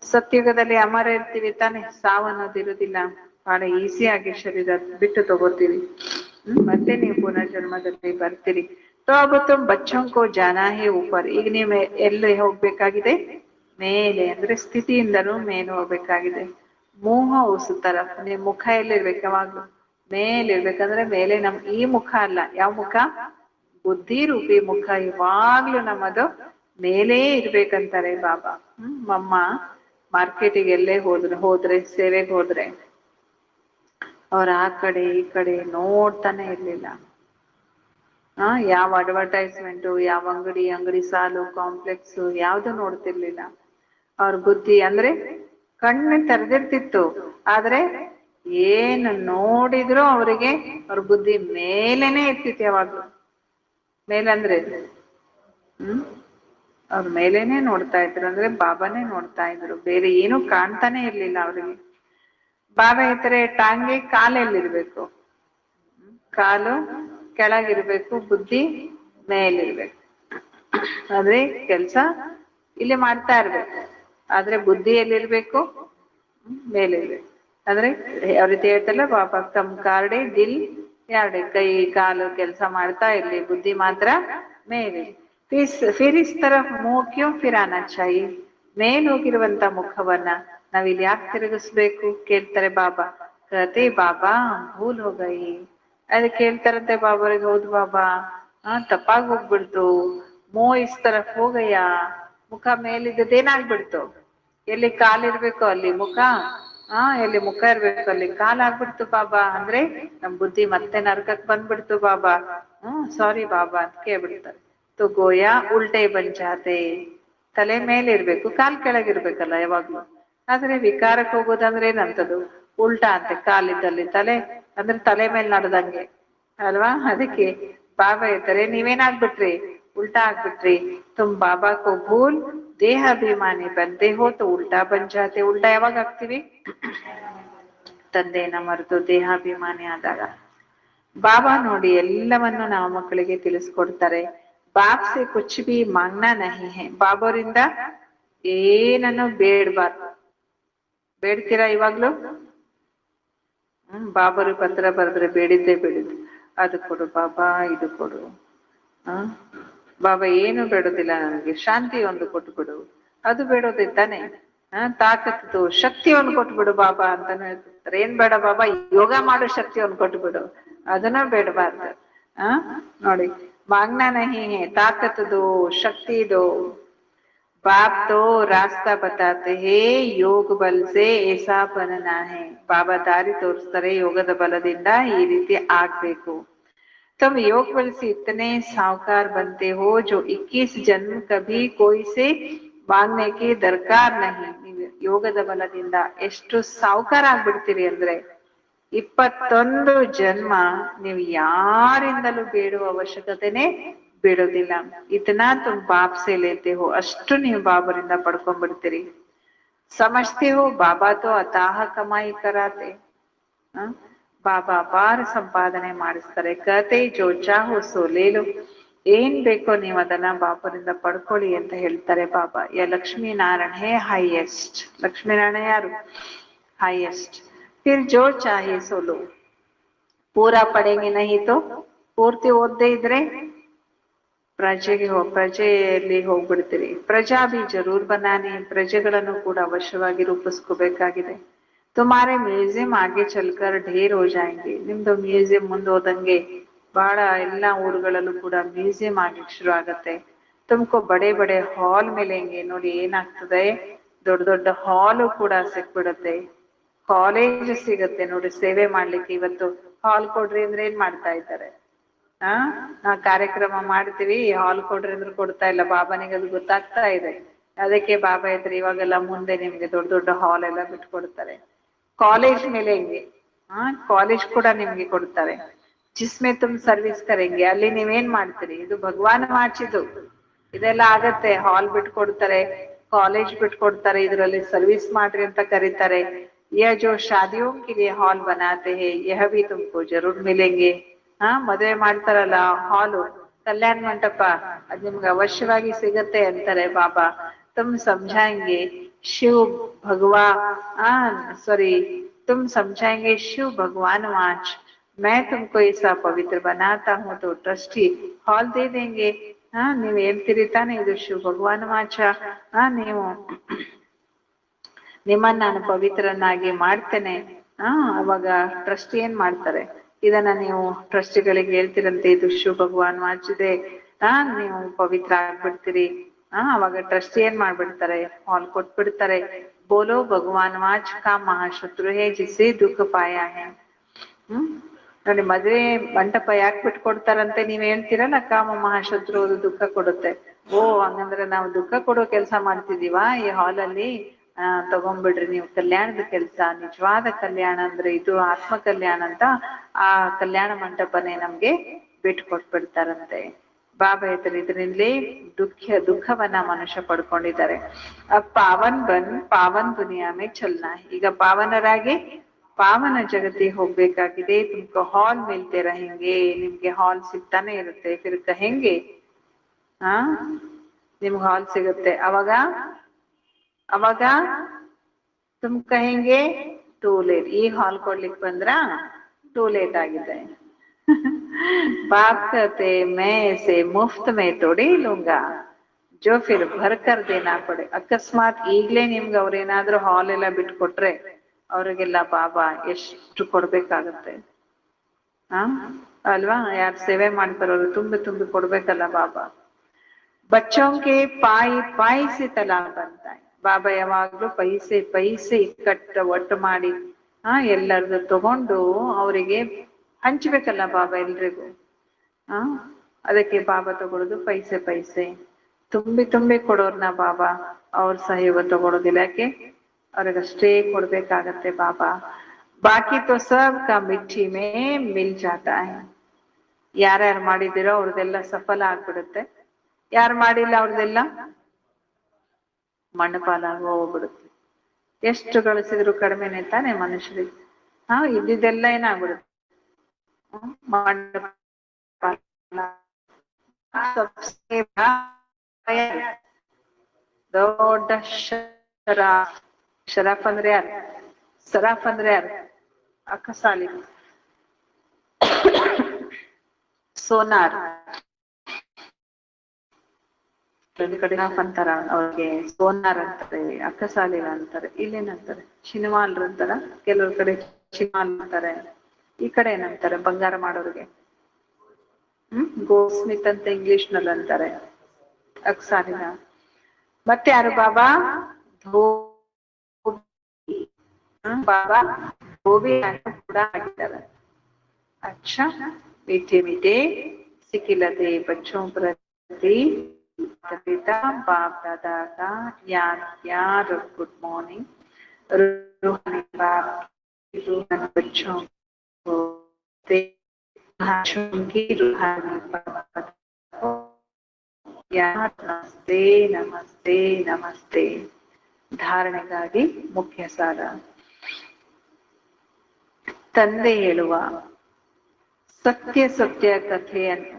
ಸತ್ಯುಗದಲ್ಲಿ ಅಮರ ಇರ್ತೀವಿ ತಾನೆ, ಸಾವನ್ನೋದಿರುವುದಿಲ್ಲ. ಬಹಳ ಈಸಿಯಾಗಿ ಶರೀರ ಬಿಟ್ಟು ತಗೋತೀವಿ. ಮತ್ತೆ ನೀವು ಪುನರ್ಜನ್ಮದಲ್ಲಿ ಬರ್ತೀರಿ. तो अब तुम बच्चों को जाना है ऊपर. ಈಗ ನೀವು ಎಲ್ಲಿ ಹೋಗ್ಬೇಕಾಗಿದೆ, ಮೇಲೆ ಅಂದ್ರೆ ಸ್ಥಿತಿಯಿಂದನೂ ಮೇಲೆ ಹೋಗ್ಬೇಕಾಗಿದೆ. ಮೋಹ ಉಸ್ ತರಫ್, ನೀವು ಮುಖ ಎಲ್ಲಿರ್ಬೇಕು, ಯಾವಾಗ್ಲೂ ಮೇಲೆ ಇರ್ಬೇಕಂದ್ರೆ ಮೇಲೆ ಈ ಮುಖ ಅಲ್ಲ, ಯಾವ ಮುಖ, ಬುದ್ಧಿ ರೂಪಿ ಮುಖ ಯಾವಾಗ್ಲೂ ನಮ್ಮದು ಮೇಲೇ ಇರ್ಬೇಕಂತಾರೆ ಬಾಬಾ. ಮಮ್ಮ ಮಾರ್ಕೆಟಿಗೆ ಎಲ್ಲೇ ಹೋದ್ರೆ ಸೇವೆಗೆ ಹೋದ್ರೆ ಅವ್ರ ಆ ಕಡೆ ಈ ಕಡೆ ನೋಡ್ತಾನೆ ಇರ್ಲಿಲ್ಲ. ಯಾವ ಅಡ್ವರ್ಟೈಸ್ಮೆಂಟು, ಯಾವ ಅಂಗಡಿ ಸಾಲು ಕಾಂಪ್ಲೆಕ್ಸ್ ಯಾವ್ದು ನೋಡ್ತಿರ್ಲಿಲ್ಲ. ಅವ್ರ ಬುದ್ಧಿ ಅಂದ್ರೆ ಕಣ್ಣು ತೆರೆದಿರ್ತಿತ್ತು, ಆದ್ರೆ ಏನು ನೋಡಿದ್ರು ಅವರಿಗೆ ಅವ್ರ ಬುದ್ಧಿ ಮೇಲೇನೆ ಇರ್ತಿತ್ತು. ಯಾವಾಗ್ಲೂ ಮೇಲಂದ್ರೆ ಅವ್ರ ಮೇಲೇನೆ ನೋಡ್ತಾ ಇದ್ರು, ಅಂದ್ರೆ ಬಾಬಾನೇ ನೋಡ್ತಾ ಇದ್ರು, ಬೇರೆ ಏನು ಕಾಣ್ತಾನೆ ಇರ್ಲಿಲ್ಲ ಅವ್ರಿಗೆ. ಬಾಬಾ ಹೇಳ್ತಾರೆ ಟಾಂಗೆ ಕಾಲೆಲ್ಲಿರ್ಬೇಕು, ಕಾಲು ಕೆಳಗಿರ್ಬೇಕು, ಬುದ್ಧಿ ಮೇಲಿರ್ಬೇಕು. ಆದ್ರೆ ಕೆಲ್ಸ ಇಲ್ಲಿ ಮಾಡ್ತಾ ಇರ್ಬೇಕು. ಆದ್ರೆ ಬುದ್ಧಿ ಎಲ್ಲಿರ್ಬೇಕು? ಮೇಲಿರ್ಬೇಕು. ಅಂದ್ರೆ ಯಾವ ರೀತಿ ಹೇಳ್ತಲ್ಲ ಬಾಬಾ, ಕಮ್ ಕಾರ್ಡೆ ದಿಲ್ ಯಾರ್ಡೆ, ಕೈ ಕಾಲು ಕೆಲಸ ಮಾಡ್ತಾ ಇರ್ಲಿ, ಬುದ್ಧಿ ಮಾತ್ರ ಮೇಲೆ. ಫಿರ್ ಇಸ್ ತರಫ್ ಮುಖ ಕ್ಯೂ ಫಿರಾನಾ ಚಾಹಿ, ಮೇಲ್ ಹೋಗಿರುವಂತ ಮುಖವನ್ನ ನಾವಿಲ್ಲಿ ಯಾಕೆ ತಿರುಗಿಸ್ಬೇಕು ಕೇಳ್ತಾರೆ ಬಾಬಾ. ಕತೆ ಬಾಬಾ ಭೂಲ್ ಹೋಗೈ, ಅದಕ್ಕೆ ಕೇಳ್ತಾರಂತೆ ಬಾಬಾರಿಗೆ, ಹೌದು ಬಾಬಾ ತಪ್ಪಾಗಿ ಹೋಗ್ಬಿಡ್ತು, ಮೋ ಇಸ್ ತರಫ್ ಹೋಗಯ್ಯ, ಮುಖ ಮೇಲಿದ್ದದೇನಾಗ್ಬಿಡ್ತು, ಎಲ್ಲಿ ಕಾಲಿರ್ಬೇಕು ಅಲ್ಲಿ ಮುಖ, ಎಲ್ಲಿ ಮುಖ ಇರ್ಬೇಕು ಅಲ್ಲಿ ಕಾಲ್ ಆಗ್ಬಿಡ್ತು ಬಾಬಾ. ಅಂದ್ರೆ ನಮ್ ಬುದ್ಧಿ ಮತ್ತೆ ನರಕಕ್ ಬಂದ್ಬಿಡ್ತು ಬಾಬಾ. ಸಾರಿ ಬಾಬಾ ಅಂತ ಕೇಳ್ಬಿಡ್ತಾರೆ. ತು ಗೋಯಾ ಉಲ್ಟೆ ಬಂಜಾತೆ, ತಲೆ ಮೇಲೆ ಇರ್ಬೇಕು, ಕಾಲ್ ಕೆಳಗಿರ್ಬೇಕಲ್ಲ ಯಾವಾಗ್ಲೂ. ಆದ್ರೆ ವಿಕಾರಕ್ಕೆ ಹೋಗೋದಂದ್ರೆ ಏನಂತದು? ಉಲ್ಟಾ ಅಂತೆ, ಕಾಲಿದ್ದಲ್ಲಿ ತಲೆ, ಅಂದ್ರೆ ತಲೆ ಮೇಲೆ ನಡೆದಂಗೆ ಅಲ್ವಾ. ಅದಕ್ಕೆ ಬಾಬಾ ಹೇಳ್ತಾರೆ, ನೀವೇನಾಗ್ಬಿಟ್ರಿ? ಉಲ್ಟಾ ಆಗ್ಬಿಟ್ರಿ. ತುಮ್ ಬಾಬಾ ಕೋ ಭೂಲ್ ದೇಹಾಭಿಮಾನಿ ಬಂದೆ ಹೋ ತೋ ಉಲ್ಟಾ ಬಂಜಾತೆ. ಉಲ್ಟಾ ಯಾವಾಗ ಆಗ್ತೀವಿ? ತಂದೆಯನ್ನ ಮರೆತು ದೇಹಾಭಿಮಾನಿ ಆದಾಗ. ಬಾಬಾ ನೋಡಿ ಎಲ್ಲವನ್ನು ನಾವು ಮಕ್ಕಳಿಗೆ ತಿಳಿಸ್ಕೊಡ್ತಾರೆ. ಬಾಪ್ ಸೆ ಕುಚ್ ಬಿ ಮಾಂಗ್ನಾ ನಹಿ ಹೈ, ಬಾಬೋರಿಂದ ಏನನ್ನು ಬೇಡಬಾರ್ದು. ಬೇಡ್ತೀರಾ ಇವಾಗ್ಲೂ? ಬಾಬರು ಪತ್ರ ಬರೆದ್ರೆ ಬೇಡಿದ್ದೇ ಬೇಡಿದ್ದು, ಅದು ಕೊಡು ಬಾಬಾ, ಇದು ಕೊಡು. ಬಾಬಾ ಏನು ಬೇಡೋದಿಲ್ಲ ನನಗೆ, ಶಾಂತಿ ಒಂದು ಕೊಟ್ಬಿಡು, ಅದು ಬೇಡೋದೇ ತಾನೆ. ತಾಕತ್ತು ಶಕ್ತಿ ಒಂದು ಕೊಟ್ಬಿಡು ಬಾಬಾ ಅಂತಾನು ಹೇಳ್ತಾರೆ. ಏನ್ ಬೇಡ ಬಾಬಾ? ಯೋಗ ಮಾಡೋ ಶಕ್ತಿ ಒಂದು ಕೊಟ್ಬಿಡು, ಅದನ್ನ ಬೇಡಬಾರ್ದು. ನೋಡಿ, ಮಾಂಗ್ನಾ ನಹಿ ಹೈ, ತಾಕತ್ ದೋ, ಶಕ್ತಿ ದೋ. बाप तो रास्ता बताते हैं, ಯೋಗ ಬಲ್ ಸೆ ऐसा बनना है. ಬಾಬಾ ದಾರಿ ತೋರಿಸ್ತಾರೆ, ಯೋಗದ ಬಲದಿಂದ ಈ ರೀತಿ ಆಗ್ಬೇಕು. तुम योग बल से इतने साहूकार बनते हो जो 21 जन्म कभी कोई से मांगने की दरकार नहीं. ನೀವು ಯೋಗದ ಬಲದಿಂದ ಎಷ್ಟು ಸಾಹುಕಾರ ಆಗ್ಬಿಡ್ತೀರಿ ಅಂದ್ರೆ 21 ಜನ್ಮ ನೀವು ಯಾರಿಂದಲೂ ಬೇಡುವ ಅವಶ್ಯಕತೆನೆ ಬೇಡೋದಿಲ್ಲ. ಇತನಾ ತುಮ್ ಬಾಪ್ ಸೆ ಲೇತೆ ಹೋ, ಅಷ್ಟು ನೀವು ಬಾಬರಿಂದ ಪಡ್ಕೊಂಡ್ಬಿಡ್ತೀರಿ. ಸಮಜ್ತೆ ಹೋ ಬಾಬಾ ತೋ ಅತಾಹ ಕಮಾಯಿ ಕರಾತೆ. ಬಾಬಾ ಅಪಾರ ಸಂಪಾದನೆ ಮಾಡಿಸ್ತಾರೆ. ಕತೆ ಜೋ ಚಾಹೋ ಸೋ ಲೇಲೋ, ಏನ್ ಬೇಕೋ ನೀವು ಅದನ್ನ ಬಾಬರಿಂದ ಪಡ್ಕೊಳ್ಳಿ ಅಂತ ಹೇಳ್ತಾರೆ ಬಾಬಾ. ಯ ಲಕ್ಷ್ಮೀನಾರಾಯಣ ಹೇ ಹೈಯೆಸ್ಟ್. ಲಕ್ಷ್ಮೀನಾರಾಯಣ ಯಾರು? ಹೈಯೆಸ್ಟ್. ಫಿರ್ ಜೋ ಚಾಹೆ ಸೋ ಲೋ. ಪೂರಾ ಪಡೆಂಗೆ ನಹಿ ತೋ, ಪೂರ್ತಿ ಓದದೇ ಇದ್ರೆ ಪ್ರಜೆಯಲ್ಲಿ ಹೋಗ್ಬಿಡ್ತೀರಿ. ಪ್ರಜಾ ಬಿ ಜರೂರ್ ಬನಾನೆ, ಪ್ರಜೆಗಳನ್ನು ಕೂಡ ಅವಶ್ಯವಾಗಿ ರೂಪಿಸ್ಕೋಬೇಕಾಗಿದೆ. ತುಮಾರೆ ಮ್ಯೂಸಿಯಂ ಆಗೆ ಚಲ್ಕರ್ ಢೇರ್ ಹೋ ಜಾಯಂಗೆ. ನಿಮ್ದು ಮ್ಯೂಸಿಯಂ ಮುಂದೆ ಹೋದಂಗೆ ಬಹಳ ಎಲ್ಲಾ ಊರುಗಳಲ್ಲೂ ಕೂಡ ಮ್ಯೂಸಿಯಂ ಆಗ್ಲಿಕ್ಕೆ ಶುರು ಆಗತ್ತೆ. ತುಮ್ಕೋ ಬಡೆ ಬಡೆ ಹಾಲ್ ಮಿಲೆಂಗೆ. ನೋಡಿ ಏನಾಗ್ತದೆ, ದೊಡ್ಡ ದೊಡ್ಡ ಹಾಲು ಕೂಡ ಸಿಕ್ಬಿಡುತ್ತೆ. ಕಾಲೇಜ್ ಸಿಗತ್ತೆ ನೋಡಿ ಸೇವೆ ಮಾಡ್ಲಿಕ್ಕೆ. ಇವತ್ತು ಹಾಲ್ ಕೊಡ್ರಿ ಅಂದ್ರೆ ಏನ್ ಮಾಡ್ತಾ ಇದ್ದಾರೆ? ನಾ ಕಾರ್ಯಕ್ರಮ ಮಾಡ್ತೀವಿ, ಹಾಲ್ ಕೊಡ್ರಿ ಅಂದ್ರೆ ಕೊಡ್ತಾ ಇಲ್ಲ. ಬಾಬಾನಿಗೆ ಅದು ಗೊತ್ತಾಗ್ತಾ ಇದೆ. ಅದಕ್ಕೆ ಬಾಬಾ ಇದ್ರೆ ಇವಾಗೆಲ್ಲ ಮುಂದೆ ನಿಮ್ಗೆ ದೊಡ್ಡ ದೊಡ್ಡ ಹಾಲ್ ಎಲ್ಲ ಬಿಟ್ಕೊಡ್ತಾರೆ. ಕಾಲೇಜ್ ಮೇಲೆ ಹೆಂಗೆ, ಕಾಲೇಜ್ ಕೂಡ ನಿಮ್ಗೆ ಕೊಡ್ತಾರೆ. ಜಿಸ್ಮೆ ತುಮ್ ಸರ್ವಿಸ್ ಕರೆಂಗೆ, ಅಲ್ಲಿ ನೀವೇನ್ ಮಾಡ್ತೀರಿ? ಇದು ಭಗವಾನ್ ಮಾಡಿಸಿದ್ದು. ಇದೆಲ್ಲ ಆಗತ್ತೆ. ಹಾಲ್ ಬಿಟ್ಕೊಡ್ತಾರೆ, ಕಾಲೇಜ್ ಬಿಟ್ಕೊಡ್ತಾರೆ, ಇದರಲ್ಲಿ ಸರ್ವಿಸ್ ಮಾಡ್ರಿ ಅಂತ ಕರೀತಾರೆ. ಯಹ ಜೋ ಶಾದಿಯೋಂ ಕೆ ಲಿಯೆ ಹಾಲ್ ಬನಾತೆ ಹೈ, ಯಹ ಭಿ ತುಮ್ಕೋ ಜರೂರ್ ಮಿಲೆಂಗೆ. ಮದುವೆ ಮಾಡ್ತಾರಲ್ಲ ಹಾಲು, ಕಲ್ಯಾಣ ಮಂಟಪ, ಅದ್ ನಿಮ್ಗೆ ಅವಶ್ಯವಾಗಿ ಸಿಗತ್ತೆ ಅಂತಾರೆ ಬಾಬಾ. ತುಮ್ ಸಮझाएंगे शिव भगवान, सॉरी तुम समझाएंगे शिव भगवान वाच, मैं तुमको ऐसा पवित्र बनाता हूँ तो ट्रस्टी हॉल दे देंगे. ನೀವ್ ಹೇಳ್ತೀರಿ ತಾನೆ ಇದು ಶಿವ ಭಗವಾನ್ ವಾಚ, ನೀವು ನಿಮ್ಮನ್ನ ನಾನು ಪವಿತ್ರನಾಗಿ ಮಾಡ್ತೇನೆ. ಅವಾಗ ಟ್ರಸ್ಟಿ ಏನ್ ಮಾಡ್ತಾರೆ? ಇದನ್ನ ನೀವು ಟ್ರಸ್ಟಿಗಳಿಗೆ ಹೇಳ್ತಿರಂತೆ, ಇದು ಶಿವ ಭಗವಾನ್ ವಾಚಿದೆ, ನೀವು ಪವಿತ್ರ ಆಗ್ಬಿಡ್ತೀರಿ. ಅವಾಗ ಟ್ರಸ್ಟಿ ಏನ್ ಮಾಡ್ಬಿಡ್ತಾರೆ? ಹಾಲ್ ಕೊಟ್ಬಿಡ್ತಾರೆ. ಬೋಲೋ ಭಗವಾನ್ ವಾಚ್ ಕಾ ಮಹಾಶತ್ರು ಹೇ ಜಿಸೆ ದುಃಖ ಪಾಯ ಹೇ. ನೋಡಿ, ಮದುವೆ ಮಂಟಪ ಯಾಕೆ ಬಿಟ್ಕೊಡ್ತಾರಂತೆ ನೀವ್ ಹೇಳ್ತೀರಲ್ಲ, ಕಾಮ ಮಹಾಶತ್ರು, ಅದು ದುಃಖ ಕೊಡುತ್ತೆ. ಓ, ಹಂಗಂದ್ರೆ ನಾವು ದುಃಖ ಕೊಡೋ ಕೆಲಸ ಮಾಡ್ತಿದೀವಾ ಈ ಹಾಲಲ್ಲಿ? ತಗೊಂಡ್ಬಿಡ್ರಿ ನೀವು ಕಲ್ಯಾಣದ ಕೆಲ್ಸ. ನಿಜವಾದ ಕಲ್ಯಾಣ ಅಂದ್ರೆ ಇದು ಆತ್ಮ ಕಲ್ಯಾಣ ಅಂತ ಆ ಕಲ್ಯಾಣ ಮಂಟಪನೇ ನಮ್ಗೆ ಬಿಟ್ಕೊಟ್ಬಿಡ್ತಾರಂತೆ. ಬಾಬಾ ಹೇಳ್ತಾರೆ, ಇದರಿಂದಲೇ ದುಃಖವನ್ನ ಮನುಷ್ಯ ಪಡ್ಕೊಂಡಿದ್ದಾರೆ. ಪಾವನ್ ಬನ್ ಪಾವನ್ ದುನಿಯಾ ಮೇ ಚಲ್ನಾ. ಈಗ ಪಾವನರಾಗಿ ಪಾವನ ಜಗತ್ತಿಗೆ ಹೋಗ್ಬೇಕಾಗಿದೆ. ತುಮ್ಕೋ ಹಾಲ್ ಮಿಲ್ತೆ रहेंगे, ನಿಮ್ಗೆ ಹಾಲ್ ಸಿಗ್ತಾನೆ ಇರುತ್ತೆ. ಫಿರ್ ಕಹೆಂಗೆ ನಿಮ್ಗೆ ಹಾಲ್ ಸಿಗುತ್ತೆ. ಅವಾಗ ಅವಾಗ ತುಮ್ ಕಹೆಂಗೆ ಟೂ ಲೇಟ್. ಈಗ ಹಾಲ್ ಕೊಡ್ಲಿಕ್ಕೆ ಬಂದ್ರ ಟೂ ಲೇಟ್ ಆಗಿದೆ. बाप कहते मैं इसे मुफ्त में थोड़ी लूंगा जो फिर भर कर देना पड़े. ಅಕಸ್ಮಾತ್ ಈಗ್ಲೇ ನಿಮ್ಗೆ ಅವ್ರೇನಾದ್ರೂ ಹಾಲ್ ಎಲ್ಲ ಬಿಟ್ಕೊಟ್ರೆ ಅವ್ರಿಗೆಲ್ಲ ಬಾಬಾ ಎಷ್ಟು ಕೊಡ್ಬೇಕಾಗತ್ತೆ. ಹ ಅಲ್ವಾ? ಯಾರು ಸೇವೆ ಮಾಡ್ತಾರವ್ರು ತುಂಬಿ ತುಂಬಿ ಕೊಡ್ಬೇಕಲ್ಲ ಬಾಬಾ. ಬಚ್ಚೋಂಕೆ ಪಾಯಿ ಪಾಯಿಸಿ ತಲಾ ಬಂತಾಯಿ. ಬಾಬಾ ಯಾವಾಗ್ಲೂ ಪೈಸೆ ಪೈಸೆ ಇಕ್ಕಟ್ಟ ಒಟ್ಟು ಮಾಡಿ ಎಲ್ಲರದು ತಗೊಂಡು ಅವರಿಗೆ ಹಂಚ್ಬೇಕಲ್ಲ ಬಾಬಾ ಎಲ್ರಿಗೂ. ಅದಕ್ಕೆ ಬಾಬಾ ತಗೊಳ್ಳೋದು ಪೈಸೆ ಪೈಸೆ ತುಂಬಿ ತುಂಬಿ ಕೊಡೋರ್ನ ಬಾಬಾ ಅವ್ರ ಸಹಯೋಗ ತಗೊಳ್ಳೋದಿಲ್ಲ. ಯಾಕೆ? ಅವ್ರಿಗಷ್ಟೇ ಕೊಡ್ಬೇಕಾಗತ್ತೆ ಬಾಬಾ. ಬಾಕಿ ತೋ ಸಬ್ ಕಾ ಮಿಠ್ಠಿ ಮೇ ಮಿಲ್ ಜಾತಾ ಹೈ. ಯಾರ್ಯಾರು ಮಾಡಿದಿರೋ ಅವ್ರದೆಲ್ಲ ಸಫಲ ಆಗ್ಬಿಡುತ್ತೆ. ಯಾರು ಮಾಡಿಲ್ಲ ಅವ್ರದೆಲ್ಲ ಮಣ್ಣಪಾಲಾಗ ಹೋಗ್ಬಿಡುತ್ತೆ. ಎಷ್ಟು ಗಳಿಸಿದ್ರು ಕಡಿಮೆನೆ ತಾನೆ ಮನುಷ್ಯರಿಗೆ. ಇದ್ದಿದ್ದೆಲ್ಲ ಏನಾಗ್ಬಿಡುತ್ತೆ ಮಣ್ಣು ದೊಡ್ಡ ಶರಾಫ್ ಅಂದ್ರೆ ಯಾರು? ಸರಾಫ್ ಅಂದ್ರೆ ಯಾರು? ಅಕ್ಕಸಾಲಿ ಸೋನಾರ್. ಒಂದ್ ಕಡೆ ಅಂತಾರ ಅವ್ರಿಗೆ ಸೋನಾರ್ ಅಂತಾರೆ, ಅಕ್ಕಸಾಲಿಗ ಅಂತಾರೆ. ಇಲ್ಲೇನಂತಾರೆ? ಶಿನವಾಲ್ರು ಅಂತಾರ. ಕೆಲವ್ರ ಕಡೆ ಶಿನವಾಲ್ ಅಂತಾರೆ. ಈ ಕಡೆ ಏನಂತಾರೆ ಬಂಗಾರ ಮಾಡೋರಿಗೆ? ಗೋಸ್ಮಿತ್ ಅಂತ ಇಂಗ್ಲಿಷ್ ನಲ್ಲಿ ಅಂತಾರೆ. ಅಕ್ಸಾಲಿನ. ಮತ್ತೆ ಯಾರು ಬಾಬಾ? ಬಾಬಾ ಧೋಬಿ ಕೂಡ ಆಗಿದ್ದಾರೆ. अच्छा मीठे मीठे सिकिलते बच्चों प्रति पिता बाप दादा का याद प्यार और गुड मॉर्निंग. रूहानी बाप रूहानी बच्चों को की रूहानी बाप याद. नमस्ते नमस्ते नमस्ते. ಧಾರಣೆಗಾಗಿ ಮುಖ್ಯ ಸಾರ. ತಂದೆ ಹೇಳುವ ಸತ್ಯ ಸತ್ಯ ಕಥೆಯನ್ನು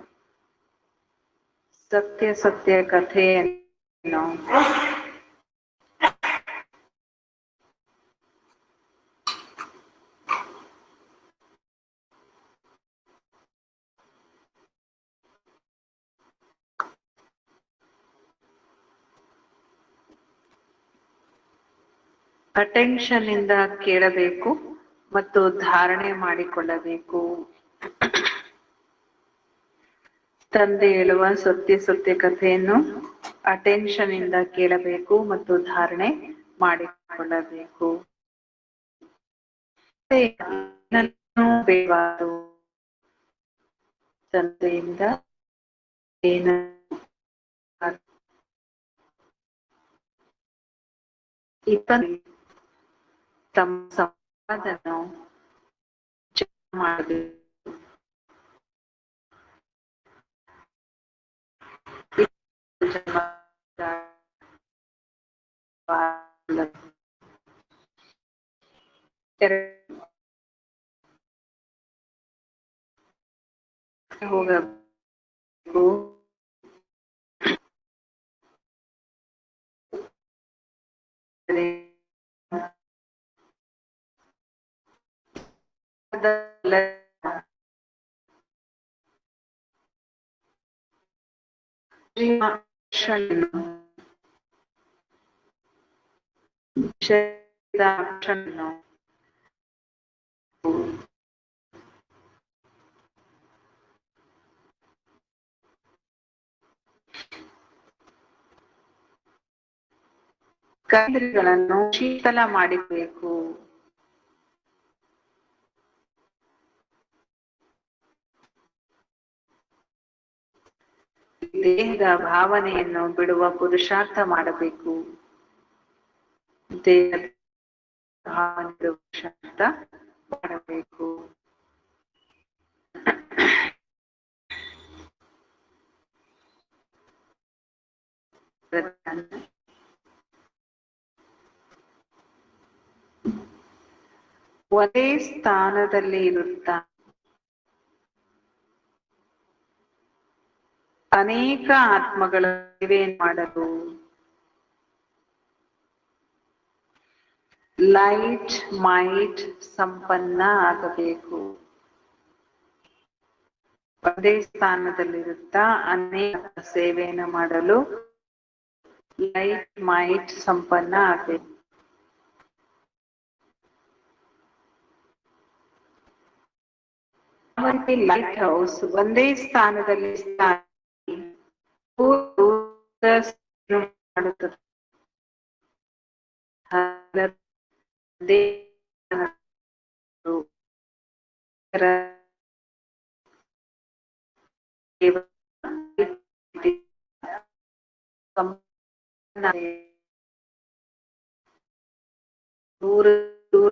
ಅಟೆನ್ಷನ್ ಇಂದ ಕೇಳಬೇಕು ಮತ್ತು ಧಾರಣೆ ಮಾಡಿಕೊಳ್ಳಬೇಕು. ತಂದೆ ಹೇಳುವ ಸತ್ಯ ಸತ್ಯ ಕಥೆಯನ್ನು ಅಟೆನ್ಷನ್ ಇಂದ ಕೇಳಬೇಕು ಮತ್ತು ಧಾರಣೆ ಮಾಡಿಕೊಳ್ಳಬೇಕು. ತಂದೆಯಿಂದ ಏನು ತಮ್ಮ ಸಂವಾದವನ್ನು ಮಾಡಬೇಕು. ಹೋಗಬೇಕು. ಕೈಗಳನ್ನು ಶೀತಲ ಮಾಡಿಬೇಕು. ದೇಹದ ಭಾವನೆಯನ್ನು ಬಿಡುವ ಪುರುಷಾರ್ಥ ಮಾಡಬೇಕು. ದೇಹದ ಭಾವನೆ ಪುರುಷಾರ್ಥ ಮಾಡಬೇಕು. ಒಂದೇ ಸ್ಥಾನದಲ್ಲಿ ಇರುತ್ತಾ ಅನೇಕ ಆತ್ಮಗಳ ಸೇವೆಯನ್ನು ಮಾಡಲು ಲೈಟ್ ಮೈಟ್ ಸಂಪನ್ನ ಆಗಬೇಕು. ಒಂದೇ ಸ್ಥಾನದಲ್ಲಿರುತ್ತಾ ಅನೇಕ ಸೇವೆಯನ್ನು ಮಾಡಲು ಲೈಟ್ ಮೈಟ್ ಸಂಪನ್ನ ಆಗಬೇಕು. ಲೈಟ್ ಹೌಸ್ ಒಂದೇ ಸ್ಥಾನದಲ್ಲಿ ಮಾಡುತ್ತದೆ. ದೂರ ದೂರ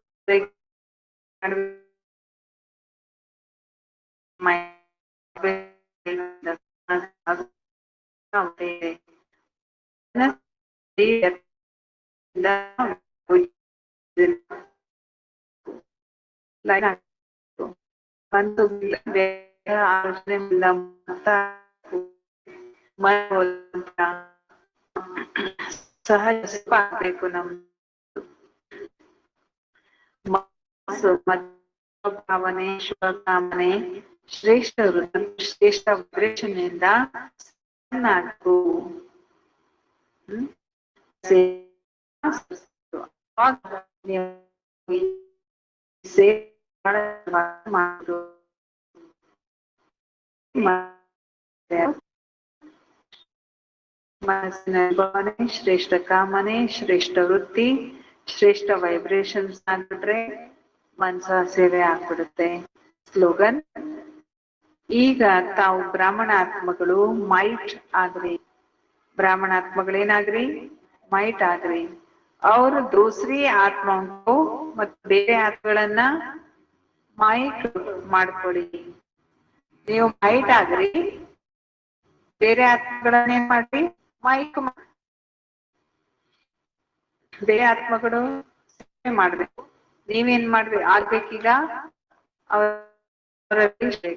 ಒಂದು ಆಲೋಚನೆ ಸಹಜ ಆಗಬೇಕು. ಭಾವನೆ ಶುಭಕಾಮನೆ ಶ್ರೇಷ್ಠ ಶ್ರೇಷ್ಠ ವಿಬ್ರೇಷನ್ನಿಂದ ಮನಸ್ಸಿನ ಭಾವನೆ ಶ್ರೇಷ್ಠ ಕಾಮನೆ ಶ್ರೇಷ್ಠ ವೃತ್ತಿ ಶ್ರೇಷ್ಠ ವೈಬ್ರೇಷನ್ಸ್ ಆಗ್ಬಿಟ್ರೆ ಮನಸ ಸೇವೆ ಆಗ್ಬಿಡುತ್ತೆ. ಸ್ಲೋಗನ್: ಈಗ ತಾವು ಬ್ರಾಹ್ಮಣಾತ್ಮಗಳು ಮೈಟ್ ಆಗ್ರಿ. ಬ್ರಾಹ್ಮಣಾತ್ಮಗಳೇನಾಗ್ರಿ? ಮೈಟ್ ಆಗ್ರಿ. ಅವ್ರು ದೂಸರಿ ಆತ್ಮ ಮತ್ತು ಬೇರೆ ಆತ್ಮಗಳನ್ನ ಮೈಟ್ ಮಾಡ್ಕೊಳ್ಳಿ. ನೀವು ಮೈಟ್ ಆಗ್ರಿ, ಬೇರೆ ಆತ್ಮಗಳನ್ನ ಏನ್ ಮಾಡ್ರಿ? ಮೈಕ್. ಬೇರೆ ಆತ್ಮಗಳು ಸೇವೆ ಮಾಡ್ಬೇಕು, ನೀವೇನ್ ಮಾಡ್ಬೇಕು ಆಗ್ಬೇಕೀಗ ಅವರಲ್ಲಿ